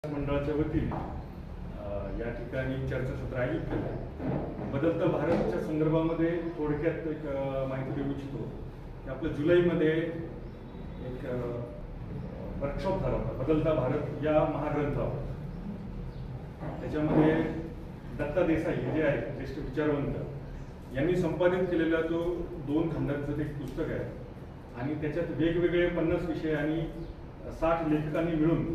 मंडळाच्या वतीने या ठिकाणी चर्चासत्र आयोजित केलं. बदलता भारतच्या संदर्भामध्ये थोडक्यात एक माहिती देऊ इच्छितो की आपलं जुलैमध्ये एक वर्कशॉप झाला होता बदलता भारत या महाग्रंथावर. त्याच्यामध्ये दत्ता देसाई जे आहेत ज्येष्ठ विचारवंत यांनी संपादित केलेला तो 2 खंडांचं एक पुस्तक आहे आणि त्याच्यात वेगवेगळे 50 विषय आणि 60 लेखकांनी मिळून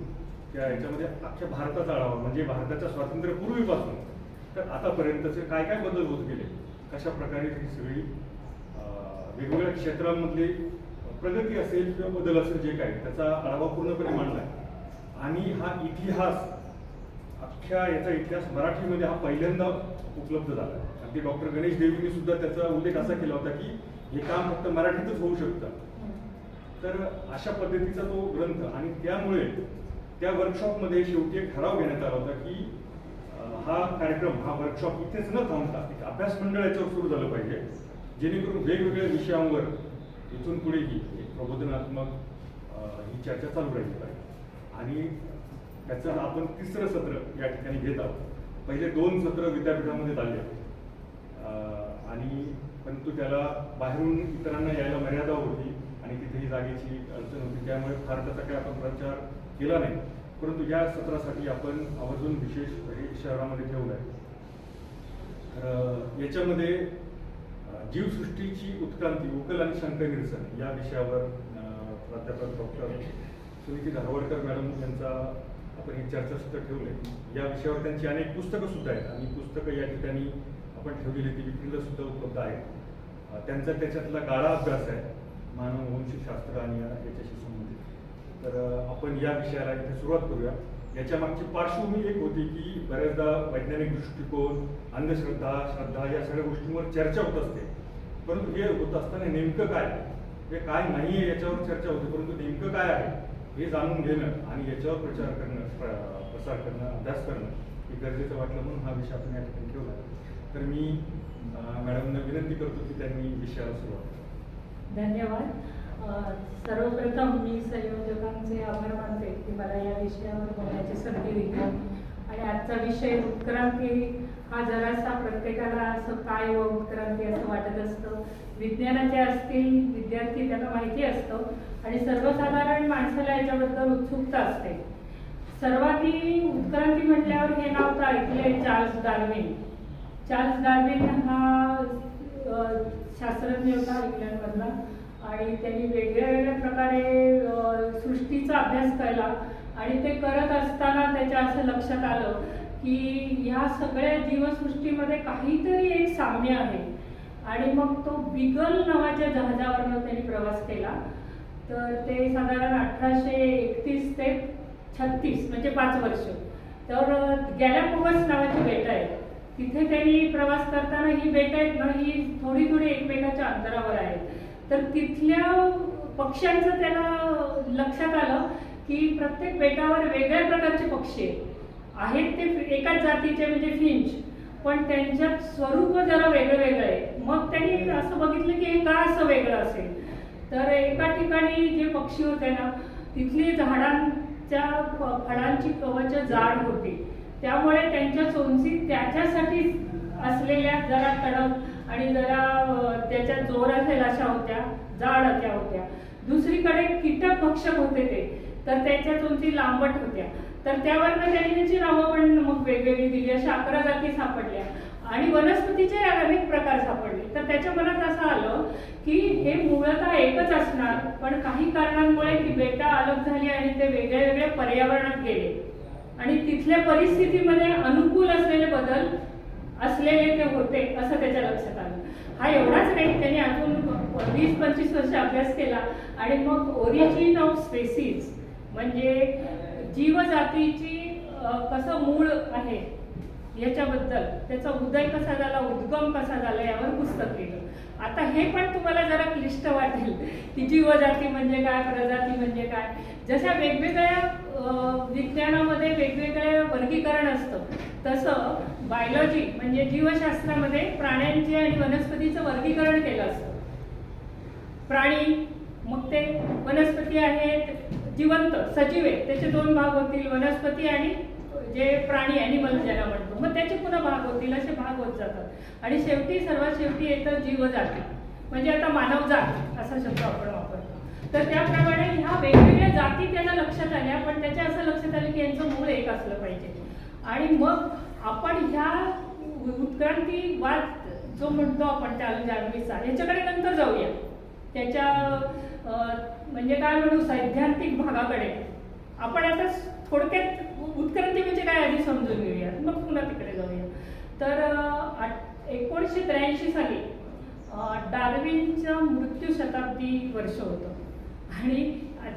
त्या याच्यामध्ये अख्ख्या भारताचा आढावा म्हणजे भारताच्या स्वातंत्र्यपूर्वीपासून तर आतापर्यंतचे काय काय बदल होत गेले, कशा प्रकारे ही सगळी वेगवेगळ्या क्षेत्रांमधली प्रगती असेल किंवा बदल असेल जे काय त्याचा आढावा पूर्णपणे मांडला आहे. आणि हा इतिहास अख्ख्या याचा इतिहास मराठीमध्ये हा पहिल्यांदा उपलब्ध झाला. अगदी डॉक्टर गणेश देवींनी सुद्धा त्याचा उल्लेख असा केला होता की हे काम फक्त मराठीतच होऊ शकतं. तर अशा पद्धतीचा तो ग्रंथ आणि त्यामुळे त्या वर्कशॉपमध्ये शेवटी एक ठराव घेण्यात आला होता की हा कार्यक्रम हा वर्कशॉप इथेच न थांबता एक अभ्यास मंडळ याच्यावर सुरू झालं पाहिजे जेणेकरून वेगवेगळ्या विषयांवर इथून पुढेही एक प्रबोधनात्मक ही चर्चा चालू राहिली पाहिजे. आणि त्याचं आपण 3रं सत्र या ठिकाणी घेत आहोत. पहिले 2 सत्र विद्यापीठामध्ये झाले आणि परंतु त्याला बाहेरून इतरांना यायला मर्यादा होती आणि तिथेही जागेची अडचण होती त्यामुळे फार त्याचा काही आपण प्रचार केला नाही. परंतु या सत्रासाठी आपण आवर्जून विशेष हे शहरामध्ये ठेवलं आहे. तर याच्यामध्ये जीवसृष्टीची उत्क्रांती उकल आणि शंका निरसन या विषयावर प्राध्यापक डॉक्टर सुनीती धारवाडकर मॅडम यांचा आपण हे चर्चासत्र ठेवले. या विषयावर त्यांची अनेक पुस्तकं सुद्धा आहेत आणि पुस्तकं या ठिकाणी आपण ठेवलेली ती विक्रीला सुद्धा उपलब्ध आहेत. त्यांचा त्याच्यातला गाढा अभ्यास आहे मानववंशशास्त्र आणि याच्याशी संबंधित. तर आपण या विषयाला इथे सुरुवात करूया. याच्या मागची पार्श्वभूमी एक होती की बऱ्याचदा वैज्ञानिक दृष्टिकोन अंधश्रद्धा श्रद्धा या सगळ्या गोष्टींवर चर्चा होत असते. परंतु हे होत असताना नेमकं काय हे काय नाही आहे याच्यावर चर्चा होते. परंतु नेमकं काय आहे हे जाणून घेणं आणि याच्यावर प्रचार करणं प्रसार करणं अभ्यास करणं हे गरजेचं वाटलं म्हणून हा विषय आपण या ठिकाणी ठेवला. तर मी मॅडमना विनंती करतो की त्यांनी विषयाला सुरुवात. धन्यवाद. सर्वप्रथम मी संयोजकांचे आभार मानते की मला या विषयावर बोलण्याची संधी दिली. आणि आजचा विषय उत्क्रांती हा जरासा प्रत्येकाला असं काय व उत्क्रांती असं वाटत असतं. विज्ञानाचे असतील विद्यार्थी त्यांना माहिती असतं आणि सर्वसाधारण माणसाला याच्याबद्दल उत्सुकता असते. सर्वांनी उत्क्रांती म्हटल्यावर हे नाव तर ऐकले चार्ल्स डार्विन. चार्ल्स डार्विन हा शास्त्रज्ञ होता इंग्लंडमधला आणि त्यांनी वेगळ्या प्रकारे सृष्टीचा अभ्यास केला आणि ते करत असताना त्याच्या असं लक्षात आलं की ह्या सगळ्या जीवसृष्टीमध्ये काहीतरी एक साम्य आहे. आणि मग तो बिगल नावाच्या जहाजावरनं त्यांनी प्रवास केला. तर ते साधारण 1831 ते 36 म्हणजे 5 वर्ष. तर गॅलापागोस नावाची बेटं आहे तिथे त्यांनी प्रवास करताना ही बेटं आहेत ना ही थोडी एकमेकाच्या अंतरावर आहेत. तर तिथल्या पक्ष्यांचं त्याला लक्षात आलं की प्रत्येक बेटावर वेगळ्या प्रकारचे पक्षी आहेत ते एकाच जातीचे म्हणजे फिंच पण त्यांच्यात स्वरूप जरा वेगळं आहे. मग त्यांनी असं बघितलं की हे का असं वेगळं असेल. तर एका ठिकाणी जे पक्षी होते ना तिथली झाडांच्या फळांची कवच जाड होती त्यामुळे त्यांच्या चोंची त्याच्यासाठी असलेल्या जरा कडक आणि जरा त्याच्यात जोर असेल अशा होत्या जाड अशा होत्या. दुसरीकडे कीटक भक्षक होते ते तर त्याच्या चोंची लांबट होत्या. तर त्यावरनं त्यांनी त्याची नावं पण मग वेगवेगळी दिली. अशा 11 जाती सापडल्या आणि वनस्पतीचे अनेक प्रकार सापडले. तर त्याच्या मनात असं आलं की हे मूळतः एकच असणार पण काही कारणांमुळे ती बेटा अलग झाली आणि ते वेगळ्या पर्यावरणात गेले आणि तिथल्या परिस्थितीमध्ये अनुकूल असलेले बदल असलेले ते होते असं त्याच्या लक्षात आलं. हा एवढाच नाही त्यांनी अजून 20-25 वर्ष अभ्यास केला आणि मग ओरिजिन ऑफ स्पेसीज म्हणजे जीवजातीची कसं मूळ आहे याच्याबद्दल त्याचा उदय कसा झाला उद्गम कसा झाला यावर पुस्तक लिहिलं. आता हे पण तुम्हाला जरा क्लिष्ट वाटेल की जीवजाती म्हणजे काय प्रजाती म्हणजे काय. जशा वेगवेगळ्या विज्ञानामध्ये वेगवेगळे वर्गीकरण असतं तसं बायोलॉजी म्हणजे जीवशास्त्रामध्ये प्राण्यांचे आणि वनस्पतीचं वर्गीकरण केलं असतं. प्राणी मग ते वनस्पती आहेत जिवंत सजीव आहे त्याचे दोन भाग होतील, वनस्पती आणि जे प्राणी ॲनिमल ज्याला म्हणतो, मग त्याचे पुन्हा भाग होतील, असे भाग होत जातात. आणि शेवटी सर्वात शेवटी येतं जीवजाती, म्हणजे आता मानवजात असा शब्द आपण वापरतो. तर त्याप्रमाणे ह्या वेगवेगळ्या जाती त्यांना लक्षात आल्या, पण त्याच्या असं लक्षात आलं की यांचं मूळ एक असलं पाहिजे. आणि मग आपण ह्या उत्क्रांतीवाद जो म्हणतो आपण चार्ल्स डार्विनचा, याच्याकडे नंतर जाऊया. त्याच्या म्हणजे काय म्हणू सैद्धांतिक भागाकडे आपण आता थोडक्यात उत्क्रांती म्हणजे काय आधी समजून घेऊया, मग पुन्हा तिकडे जाऊया. तर 1983 साली डार्विनचं मृत्यू शताब्दी वर्ष होतं आणि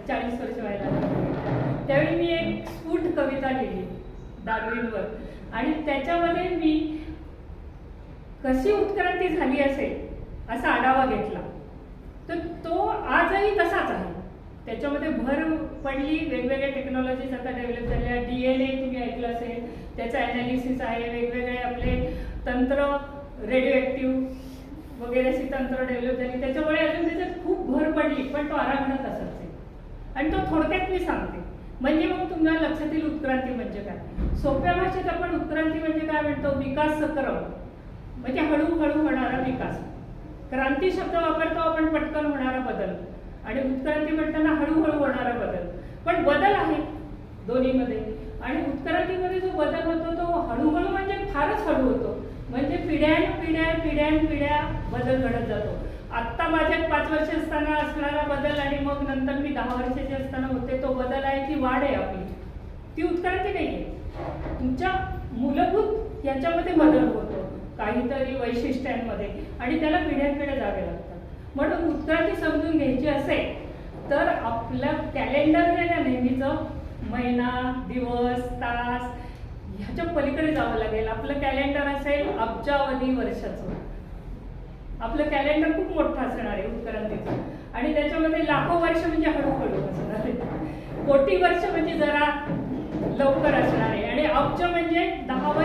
40 वर्ष व्हायला लागली. त्यावेळी मी एक स्फुट कविता लिहिली डार्विनवर आणि त्याच्यामध्ये मी कशी उत्क्रांती झाली असेल असा आढावा घेतला. तर तो आजही तसाच आहे. त्याच्यामध्ये भर पडली, वेगवेगळ्या टेक्नॉलॉजीज आता डेव्हलप झाल्या. DNA तुम्ही ऐकलं असेल, त्याचं ॲनालिसिस आहे, वेगवेगळे आपले तंत्र रेडिओ ॲक्टिव्ह वगैरे अशी तंत्र डेव्हलप झाली. त्याच्यामुळे अजून त्याच्यात खूप भर पडली, पण तो आराखडा तसाच आहे. आणि तो थोडक्यात मी सांगते, म्हणजे मग तुम्हाला लक्षात येईल उत्क्रांती म्हणजे काय. सोप्या भाषेत आपण उत्क्रांती म्हणजे काय म्हणतो, विकासक्रम म्हणजे हळूहळू होणारा विकास. क्रांती शब्द वापरतो आपण पटकन होणारा बदल, आणि उत्क्रांती म्हणताना हळूहळू होणारा बदल. पण बदल आहे दोन्हीमध्ये. आणि उत्क्रांतीमध्ये जो बदल होतो तो हळूहळू म्हणजे फारच हळू होतो, म्हणजे पिढ्या बदल घडत जातो. आत्ता माझ्यात 5 वर्ष असताना असणारा बदल आणि मग नंतर मी 10 वर्षाचे असताना होते तो बदल आहे, ती वाढ आहे आपली, ती उत्क्रांती नाही आहे. तुमच्या मूलभूत याच्यामध्ये बदल होतो काहीतरी वैशिष्ट्यांमध्ये, आणि त्याला पिढ्या जावे लागतात. म्हणून उत्क्रांती समजून घ्यायची असेल तर आपलं कॅलेंडर नेहमीचं महिना, दिवस, तास ह्याच्या पलीकडे जावं लागेल. आपलं कॅलेंडर असेल अब्जावधी वर्षाचं. आपलं कॅलेंडर खूप मोठं असणार आहे उत्क्रांतीचं, आणि त्याच्यामध्ये लाखो वर्ष म्हणजे हळूहळू असणार आहे, कोटी वर्ष म्हणजे जरा लवकर असणार आहे, आणि अब्ज म्हणजे 10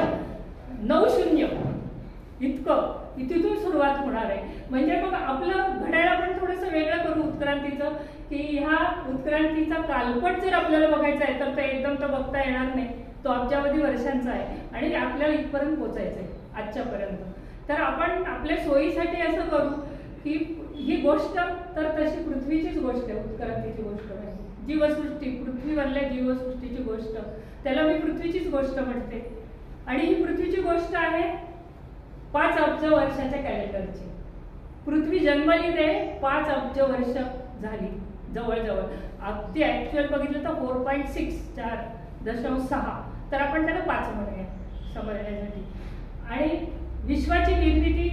इतकं तिथून सुरुवात होणार आहे. म्हणजे मग आपलं घड्याळ आपण थोडंसं वेगळं करू उत्क्रांतीचं, की ह्या उत्क्रांतीचा कालपट जर आपल्याला बघायचा आहे तर एकदम तो बघता येणार नाही. तो अब्जावधी वर्षांचा आहे आणि आपल्याला इथपर्यंत पोचायचं आहे आजच्यापर्यंत. तर आपण आपल्या सोयीसाठी असं करू की ही गोष्ट तर तशी पृथ्वीचीच गोष्ट आहे, उत्क्रांतीची गोष्ट आहे. जीवसृष्टी, पृथ्वीवरल्या जीवसृष्टीची गोष्ट, त्याला मी पृथ्वीचीच गोष्ट म्हणते. आणि ही पृथ्वीची गोष्ट आहे 5 अब्ज वर्षाच्या कॅलेंडरची. पृथ्वी जन्मली ते 5 अब्ज वर्ष झाली जवळजवळ. अगदी ॲक्च्युअल बघितलं तर 4.6 4.6, तर आपण त्याला 5 म्हणूया समजण्यासाठी. आणि विश्वाची निर्मिती,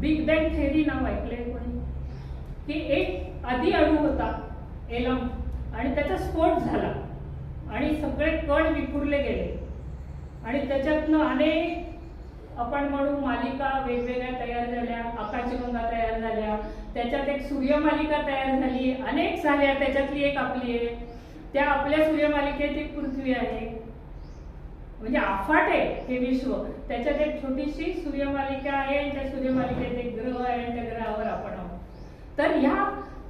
बिग बँग थेअरी नाव ऐकलंय कोणी, की एक आधी अणू होता एलम, आणि त्याचा स्फोट झाला आणि सगळे कण विखुरले गेले, आणि त्याच्यातनं अनेक आपण म्हणू मालिका वेगवेगळ्या तयार झाल्या, आकाशगंगा तयार झाल्या, त्याच्यात एक सूर्यमालिका तयार झाली, अनेक झाल्या, त्याच्यातली एक आपली आहे. त्या आपल्या सूर्यमालिकेत एक पृथ्वी आहे, म्हणजे अफाट आहे हे विश्व. त्याच्यात एक छोटीशी सूर्यमालिका आहे, त्या सूर्यमालिकेत एक ग्रह आहे, आणि त्या ग्रहावर आपण आहोत. तर ह्या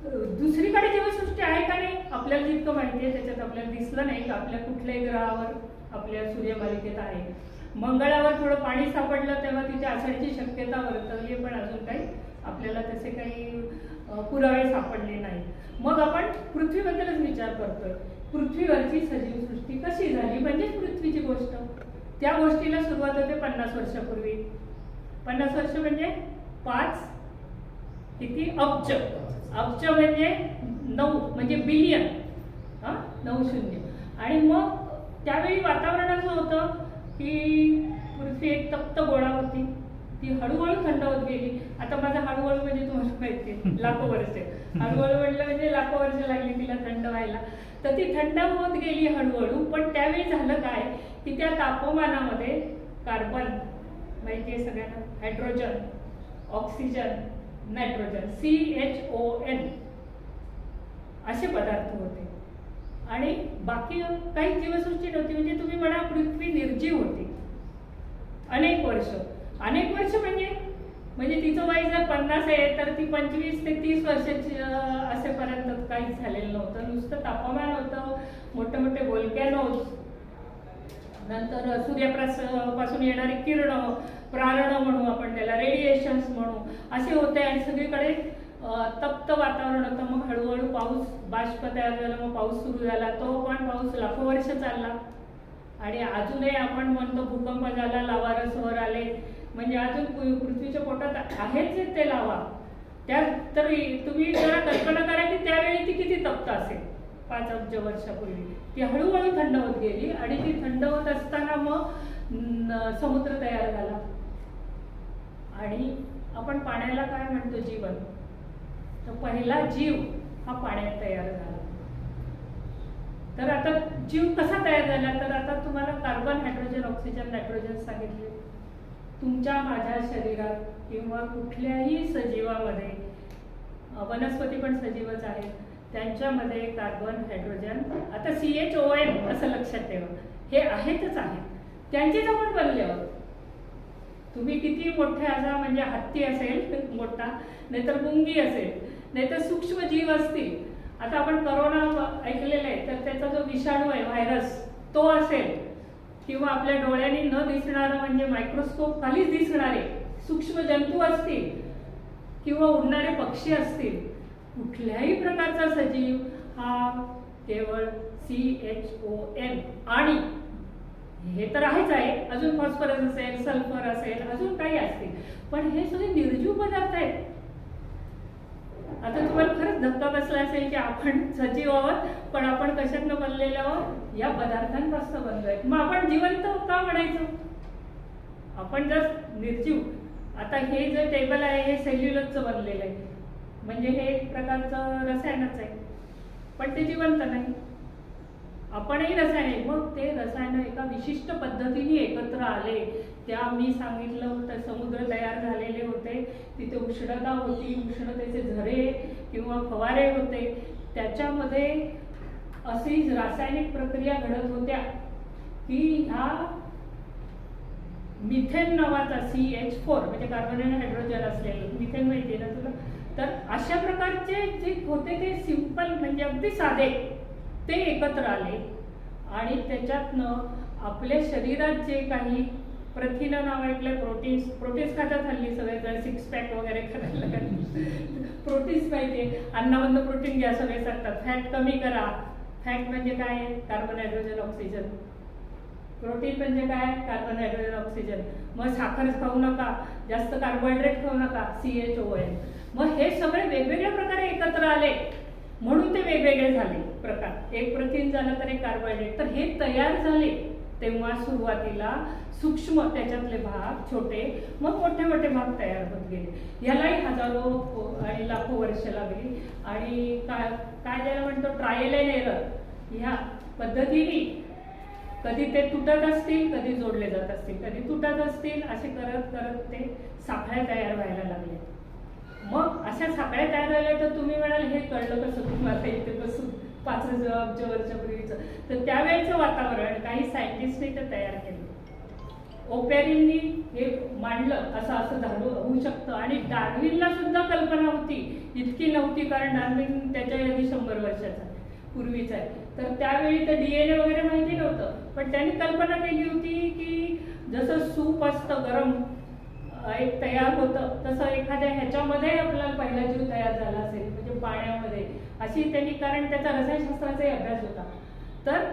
दुसरीकडे जीवसृष्टी आहे का नाही आपल्याला जितकं माहिती आहे त्याच्यात आपल्याला दिसलं नाही का आपल्या कुठल्याही ग्रहावर आपल्या सूर्यमालिकेत आहे. मंगळावर थोडं पाणी सापडलं तेव्हा तिच्या असण्याची शक्यता वर्तवली, पण अजून काही आपल्याला तसे काही पुरावे सापडले नाही. मग आपण पृथ्वीबद्दलच विचार करतोय. पृथ्वीवरची सजीवसृष्टी कशी झाली म्हणजे पृथ्वीची गोष्ट. त्या गोष्टीला सुरुवात होते 50 वर्षापूर्वी. 50 वर्ष म्हणजे 5 किती अब्ज. अब्ज म्हणजे 9 म्हणजे बिलियन, 9 आणि मग त्यावेळी वातावरण असं होतं की पृथ्वी एक तप्त गोळा होती, ती हळूहळू थंड होत गेली. आता माझा हळूहळू म्हणजे तुम्हाला माहिती आहे लाखो वर्ष, हळूहळू म्हटलं म्हणजे लाखो वर्ष लागली तिला थंड व्हायला. तर ती थंड होत गेली हळूहळू. पण त्यावेळी झालं काय की त्या तापमानामध्ये कार्बन माहिती आहे सगळ्यांना, हायड्रोजन, ऑक्सिजन, नायट्रोजन, CHON असे पदार्थ होते, आणि बाकी काही जीवसृष्टी नव्हती. म्हणजे तुम्ही म्हणा पृथ्वी निर्जीव होती अनेक वर्ष. अनेक वर्ष म्हणजे म्हणजे तिचं वय जर 50 आहे तर ती 25 ते 30 वर्षाची असेपर्यंत काहीच झालेलं नव्हतं. नुसतं तापमान होतं, मोठे मोठे व्होल्कॅनोज, नंतर सूर्यप्रकाशापासून येणारी किरण, प्रारण म्हणू आपण त्याला, रेडिएशन्स म्हणू, असे होते. आणि सगळीकडे तप्त वातावरण होतं. मग हळूहळू पाऊस, बाष्प तयार झाला, मग पाऊस सुरू झाला. तो पण पाऊस लाखो वर्ष चालला. आणि अजूनही आपण म्हणतो भूकंप झाला, लावारस वर आले, म्हणजे अजून पृथ्वीच्या पोटात आहेच ते लावा. त्या तर तुम्ही जरा कल्पना करा की त्यावेळी ती किती तप्त असेल. 5 अब्ज वर्षापूर्वी ती हळूहळू थंड होत गेली. आणि ती थंड होत असताना मग समुद्र तयार झाला. आणि आपण पाण्याला काय म्हणतो, जीवन. तर पहिला जीव हा पाण्यात तयार झाला. तर आता जीव कसा तयार झाला, तर आता तुम्हाला कार्बन, हायड्रोजन, ऑक्सिजन, नायट्रोजन सांगितले. तुमच्या माझ्या शरीरात किंवा कुठल्याही सजीवामध्ये, वनस्पती पण सजीवच आहेत, त्यांच्यामध्ये कार्बन, हायड्रोजन, आता CHON असं लक्षात ठेवा, हे आहेतच आहेत. त्यांचेच आपण बनले आहोत. तुम्ही किती मोठे असा, म्हणजे हत्ती असेल मोठा, नाहीतर मुंगी असेल, नाहीतर सूक्ष्म जीव असतील. आता आपण करोना ऐकलेलं आहे, तर त्याचा जो विषाणू आहे, व्हायरस, तो असेल, किंवा आपल्या डोळ्यांनी न दिसणारं, म्हणजे मायक्रोस्कोप खालीच दिसणारे सूक्ष्म जंतू असतील, किंवा उडणारे पक्षी असतील. कुठल्याही प्रकारचा सजीव हा केवळ CHON, आणि हे तर आहेच आहे, अजून फॉस्फरस असेल, सल्फर असेल, अजून काही असतील, पण हे सगळे निर्जीव पदार्थ आहेत. आता तुम्हाला खरंच धक्का बसला असेल की आपण सजीव आहोत, पण आपण कशातनं बनलेलो आहोत, या पदार्थांपासून बनलोय. मग आपण जिवंत का म्हणायचं? आपण जर निर्जीव, आता हे जे टेबल आहे हे सेल्युलोजचं बनलेलं आहे, म्हणजे हे एक प्रकारचं रसायनच आहे, पण ते जिवंत नाही. आपणही रसायन, मग ते रसायन एका विशिष्ट पद्धतीने एकत्र आले. त्या मी सांगितलं होतं, समुद्र तयार झालेले होते, तिथे उष्णता होती, उष्णतेचे झरे किंवा फवारे होते, त्याच्यामध्ये अशी रासायनिक प्रक्रिया घडत होत्या की ह्या मिथेन नावाचा CH4, म्हणजे कार्बन आणि हायड्रोजन असलेलं मिथेन, माहिती ना तुला. तर अशा प्रकारचे जे होते ते सिंपल, म्हणजे अगदी साधे, ते एकत्र आले. आणि त्याच्यातनं आपल्या शरीरात जे काही प्रथिनं नाव ऐकलं, प्रोटीन्स खातात हल्ली सगळे, 6 पॅक वगैरे करायला लागले. प्रोटीन्स पाहिजे, अन्नामधनं प्रोटीन घ्या सगळे सांगतात. फॅट कमी करा. फॅट म्हणजे काय? Carbon, hydrogen, oxygen. प्रोटीन म्हणजे काय? Carbon, hydrogen, oxygen. मग साखर खाऊ नका, जास्त कार्बोहायड्रेट खाऊ नका, CHON. मग हे सगळे वेगवेगळ्या प्रकारे एकत्र आले, म्हणून ते वेगवेगळे झाले प्रकार. एक प्रथिन झालं तर एक कार्बोहायड्रेट. तर हे तयार झाले तेव्हा सुरुवातीला सूक्ष्म, त्याच्यातले भाग छोटे, मग मोठे मोठे भाग तयार होत गेले. यालाही हजारो आणि लाखो वर्ष लागली. आणि काय ज्याला म्हणतो ट्रायल अँड एरर, ह्या पद्धतीने कधी ते तुटत असतील, कधी जोडले जात असतील, कधी तुटत असतील, असे करत करत ते साखळ्या तयार व्हायला लागले. मग अशा साखळ्या तयार झाल्या. तर तुम्ही म्हणाल हे कळलं कसं तुम्हाला इथे बसून 5 अब्ज वर्षापूर्वीचं? तर त्यावेळेचं वातावरण काही सायंटिस्टने ते तयार केलं. ओपेरिननी हे मांडलं, असं असं होऊ शकतं. आणि डार्विनला सुद्धा कल्पना होती, इतकी नव्हती, कारण डार्विन त्याच्या आधी 100 वर्षाचा पूर्वीचा आहे. तर त्यावेळी तर DNA वगैरे माहिती नव्हतं, पण त्यांनी कल्पना केली होती की जसं सूप असतं गरम एक तयार होतं, तसं एखाद्या ह्याच्यामध्ये आपल्याला पहिला जीव तयार झाला असेल, म्हणजे पाण्यामध्ये, अशी त्यांनी, कारण त्याचा रसायनशास्त्राचाही अभ्यास होता. तर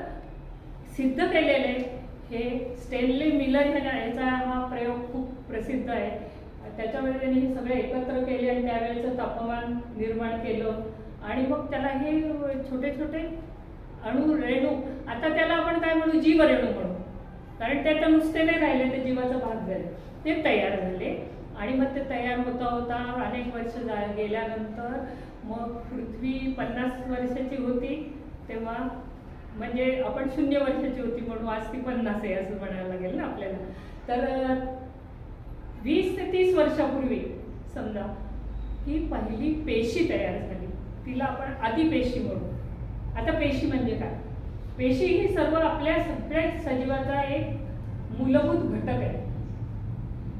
सिद्ध केलेले हे स्टेनली मिलर याचा हा प्रयोग खूप प्रसिद्ध आहे. त्याच्यामध्ये त्यांनी हे सगळे एकत्र केले आणि त्यावेळेचं तापमान निर्माण केलं. आणि मग त्याला हे छोटे छोटे अणू, रेणू, आता त्याला आपण काय म्हणू, जीवरेणू म्हणू, कारण ते आता नुसते नाही राहिले, ते जीवाचा भाग झाले, ते तयार झाले. आणि मग ते तयार होता होता अनेक वर्ष गेल्यानंतर मग पृथ्वी 50 वर्षाची होती तेव्हा, म्हणजे आपण 0 वर्षाची होती म्हणून आज ती 50 आहे असं म्हणायला लागेल ना आपल्याला. तर 20 ते 30 वर्षापूर्वी समजा ही पहिली पेशी तयार झाली, तिला आपण आदिपेशी म्हणू. आता पेशी म्हणजे काय? पेशी ही सर्व आपल्या सगळ्या सजीवाचा एक मूलभूत घटक आहे.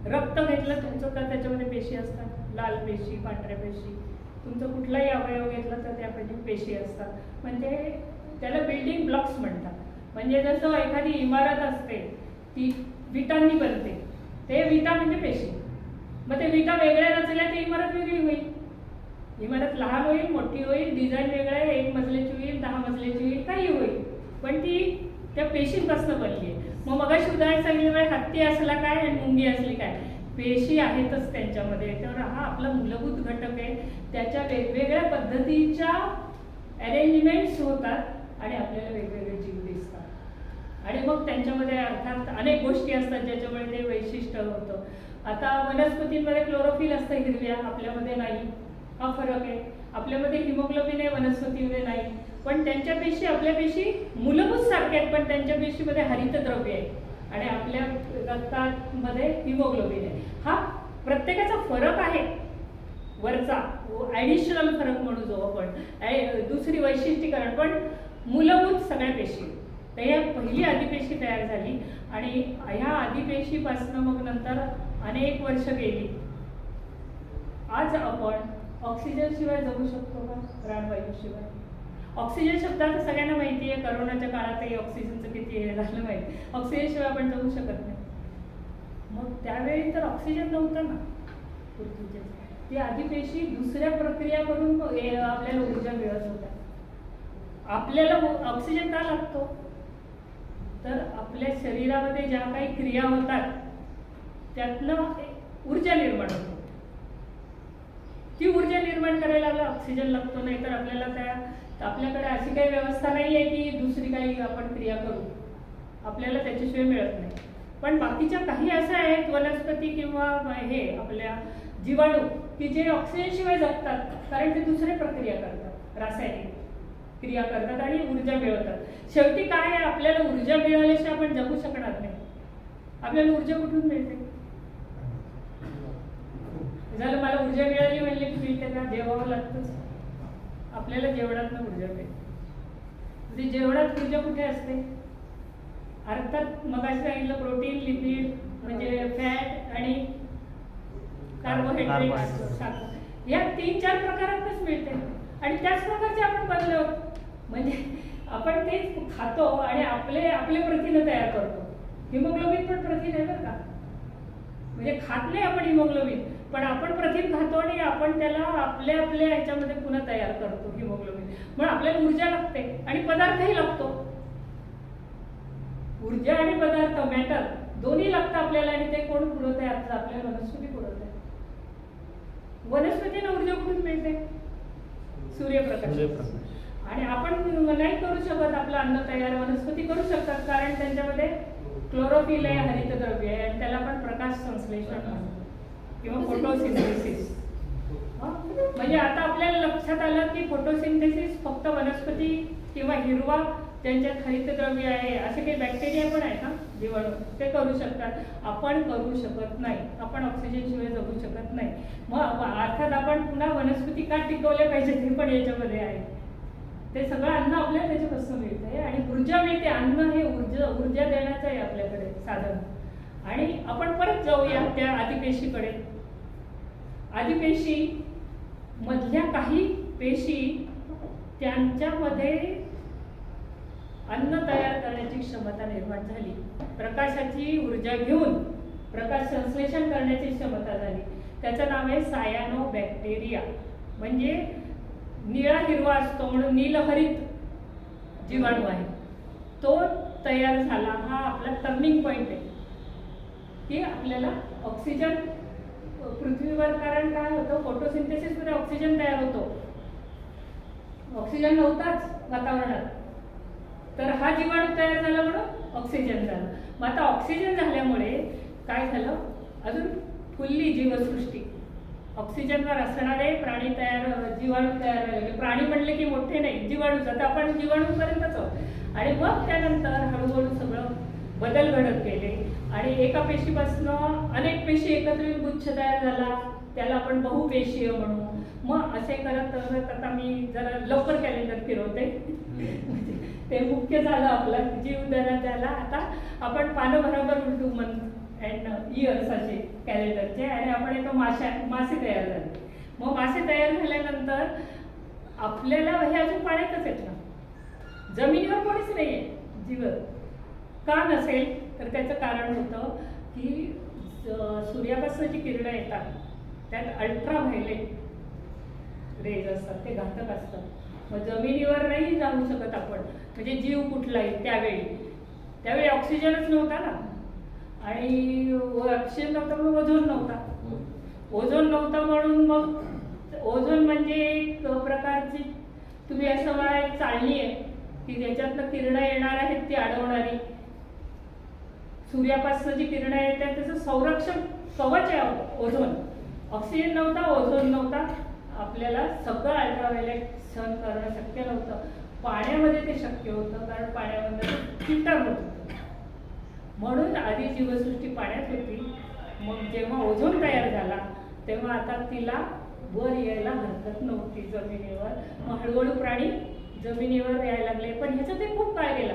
रक्त घेतलं तुमचं तर त्याच्यामध्ये पेशी असतात, लाल पेशी, पांढऱ्या पेशी. तुमचं कुठलाही अवयव घेतला तर त्यापैकी पेशी असतात. म्हणजे त्याला बिल्डिंग ब्लॉक्स म्हणतात. म्हणजे जसं एखादी इमारत असते ती विटांनी बनते, ते विटा म्हणजे पेशी. मग ते विटा वेगळ्या नसल्या ती इमारत वेगळी होईल. इमारत लहान होईल, मोठी होईल, डिझाईन वेगळं आहे, 1 मजल्याची होईल, 10 मजल्याची होईल, काही होईल, पण ती त्या पेशींपासून बनली आहे. मग मगाशी उदाहरण सांगितल्यामुळे हत्ती असला काय आणि मुंगी असली काय, पेशी आहेतच त्यांच्यामध्ये. तर हा आपला मूलभूत घटक आहे. त्याच्या वेगवेगळ्या पद्धतीच्या अरेंजमेंट्स होतात आणि आपल्याला वेगवेगळे जीव दिसतात. आणि मग त्यांच्यामध्ये अर्थात अनेक गोष्टी असतात ज्याच्यामुळे ते वैशिष्ट्य होतं. आता वनस्पतींमध्ये क्लोरोफिल असतं हिरव्या, आपल्यामध्ये नाही. हा फरक आहे. आपल्यामध्ये हिमोग्लोबिन आहे, वनस्पतीमध्ये नाही. पण त्यांच्या पेशी आपल्या पेशी मूलभूत सारख्या आहेत, पण त्यांच्या पेशीमध्ये हरितद्रव्य आहे आणि आपल्या रक्तामध्ये हिमोग्लोबिन आहे. हा प्रत्येकाचा फरक आहे वरचा, ॲडिशनल फरक म्हणू जो आपण, दुसरी वैशिष्ट्यीकरण, पण मूलभूत सगळ्या पेशी. तर या पहिली आदिपेशी तयार झाली आणि ह्या आदिपेशीपासून मग नंतर अनेक वर्ष गेली. आज आपण ऑक्सिजन शिवाय जगू शकतो का? प्राणवायूशिवाय. ऑक्सिजन शब्द आता सगळ्यांना माहिती आहे. करोनाच्या काळातही ऑक्सिजनचं किती हे झालं माहिती. ऑक्सिजन शिवाय आपण जगू शकत नाही. मग त्यावेळी तर ऑक्सिजन नव्हतं ना पृथ्वीच्या. ती आदिपेशी दुसऱ्या प्रक्रिया करून आपल्याला ऊर्जा मिळत होत्या. आपल्याला ऑक्सिजन का लागतो? तर आपल्या शरीरामध्ये ज्या काही क्रिया होतात त्यातनं ऊर्जा निर्माण होते. ती ऊर्जा निर्माण करायला ऑक्सिजन लागतो. नाही तर आपल्याकडे अशी काही व्यवस्था नाही आहे की दुसरी काही आपण क्रिया करू, आपल्याला त्याच्याशिवाय मिळत नाही. पण बाकीच्या काही अशा आहेत वनस्पती किंवा हे आपल्या जीवाणू की जे ऑक्सिजन शिवाय जगतात, कारण ते दुसऱ्या प्रक्रिया करतात, रासायनिक क्रिया करतात आणि ऊर्जा मिळवतात. शेवटी काय आहे, आपल्याला ऊर्जा मिळाल्याशिवाय आपण जगू शकणार नाही. आपल्याला ऊर्जा कुठून मिळते? झालं मला ऊर्जा मिळाली म्हणले की मिळते का? जेवावं लागतंच. आपल्याला जेवणात ऊर्जा मिळते. जेवणात ऊर्जा कुठे असते? अर्थात मगाशी सांगितलं प्रोटीन, लिपिड म्हणजे फॅट आणि कार्बोहायड्रेट, साखर, या 3-4 प्रकारातच मिळते. आणि त्याच प्रकारचे आपण बनलो. म्हणजे आपण तेच खातो आणि आपले प्रथिनं तयार करतो. हिमोग्लोबिन पण प्रथिन आहे बरं का. म्हणजे खात नाही आपण हिमोग्लोबिन, पण आपण प्रथिन खातो आणि आपण त्याला आपल्या ह्याच्यामध्ये पुन्हा तयार करतो हिमोग्लोबिन. म्हणून आपल्याला ऊर्जा लागते आणि पदार्थही लागतो. ऊर्जा आणि पदार्थ, मॅटर दोन्ही लागतं आपल्याला. आणि ते कोण पुरवत आहे? आपल्याला वनस्पती पुरवत आहे. वनस्पतीला ऊर्जा कुठून मिळते? सूर्यप्रकाश. आणि आपण नाही करू शकत आपलं अन्न तयार, वनस्पती करू शकतात, कारण त्यांच्यामध्ये क्लोरोफिल आहे, हरितद्रव्य आहे, आणि त्याला आपण प्रकाश संश्लेषण म्हणतो किंवा फोटोसिंथेसिस. म्हणजे आता आपल्याला लक्षात आलं की फोटोसिंथेसिस फक्त वनस्पती किंवा हिरवा ज्यांच्यात हरितद्रव्य आहे असे काही बॅक्टेरिया पण आहे ना, जीवाणू, ते करू शकतात. आपण करू शकत नाही. आपण ऑक्सिजन शिवाय जगू शकत नाही. मग अर्थात आपण पुन्हा वनस्पती का टिकवल्या पाहिजे ते पण याच्यामध्ये आहे. ते सगळं अन्न आपल्याला त्याच्यापासून मिळतंय आणि ऊर्जा मिळते. अन्न हे ऊर्जा देण्याचं आहे आपल्याकडे साधन. आणि आपण परत जाऊया त्या आदिपेशीकडे. आदिपेशी मधल्या काही पेशी त्यांच्यामध्ये अन्न तयार करण्याची क्षमता निर्माण झाली. प्रकाशाची ऊर्जा घेऊन प्रकाश संश्लेषण करण्याची क्षमता झाली. त्याचं नाव आहे सायानोबॅक्टेरिया. म्हणजे निळा हिरवा असतो म्हणून नीलहरित जीवाणू आहे, तो तयार झाला. हा आपला टर्निंग पॉइंट आहे की आपल्याला ऑक्सिजन पृथ्वीवर, कारण काय होतं फोटोसिंथेसिस मध्ये ऑक्सिजन तयार होतो. ऑक्सिजन नव्हताच वातावरणात, तर हा जीवाणू तयार झाला म्हणून ऑक्सिजन झालं. मग आता ऑक्सिजन झाल्यामुळे काय झालं, अजून फुलली जीवसृष्टी. ऑक्सिजनवर असणारे प्राणी जीवाणू तयार झाले. प्राणी म्हणले की मोठे नाही, जीवाणूच. आता आपण जीवाणूपर्यंतच आहोत. आणि मग त्यानंतर हळूहळू सगळं बदल घडत गेले आणि एका पेशीपासून अनेक पेशी एकत्रित गुच्छ तयार झाला, त्याला आपण बहुपेशीय म्हणू. मग असे करत करत आता मी जरा लवकर कॅलेंडर फिरवते. ते मुख्य झालं आपलं जीवदान झाला. आता आपण पानं बरोबर उलटू अँड इयर्स असे कॅलेंडरचे, आणि आपण एका मासे तयार झाले. मग मासे तयार झाल्यानंतर आपल्याला हे अजून पाण्यातच आहेत ना, जमिनीवर कोणीच नाही आहे जीवन. का नसेल तर त्याचं कारण होतं की सूर्यापासून जी किरणं येतात त्यात अल्ट्राव्हायलेट रेज असतात, ते घातक असतात. मग जमिनीवर नाही जाऊ शकत आपण, म्हणजे जीव कुठलाही. त्यावेळी ऑक्सिजनच नव्हता ना, आणि ऑक्सिजन नव्हता म्हणून ओझोन नव्हता. ओझोन नव्हता म्हणून मग ओझोन म्हणजे एक प्रकारची, तुम्ही असं मला एक चाळणी आहे की ज्याच्यातनं किरणं येणार आहेत ती अडवणारी. सूर्यापासून जी किरणं येतात त्याचं संरक्षण कवच आहे ओझोन. ऑक्सिजन नव्हता, ओझोन नव्हता, आपल्याला सगळं अल्ट्राव्हायलेट सहन करणं शक्य नव्हतं. पाण्यामध्ये ते शक्य होतं, कारण पाण्यामध्ये फिल्टर होत होतं. म्हणून आधी जीवसृष्टी पाण्यात होती. मग जेव्हा ओझोन तयार झाला तेव्हा आता तिला वर यायला हरकत नव्हती जमिनीवर. मग हळूहळू प्राणी जमिनीवर यायला लागले. पण ह्याचं ते खूप काळ गेला.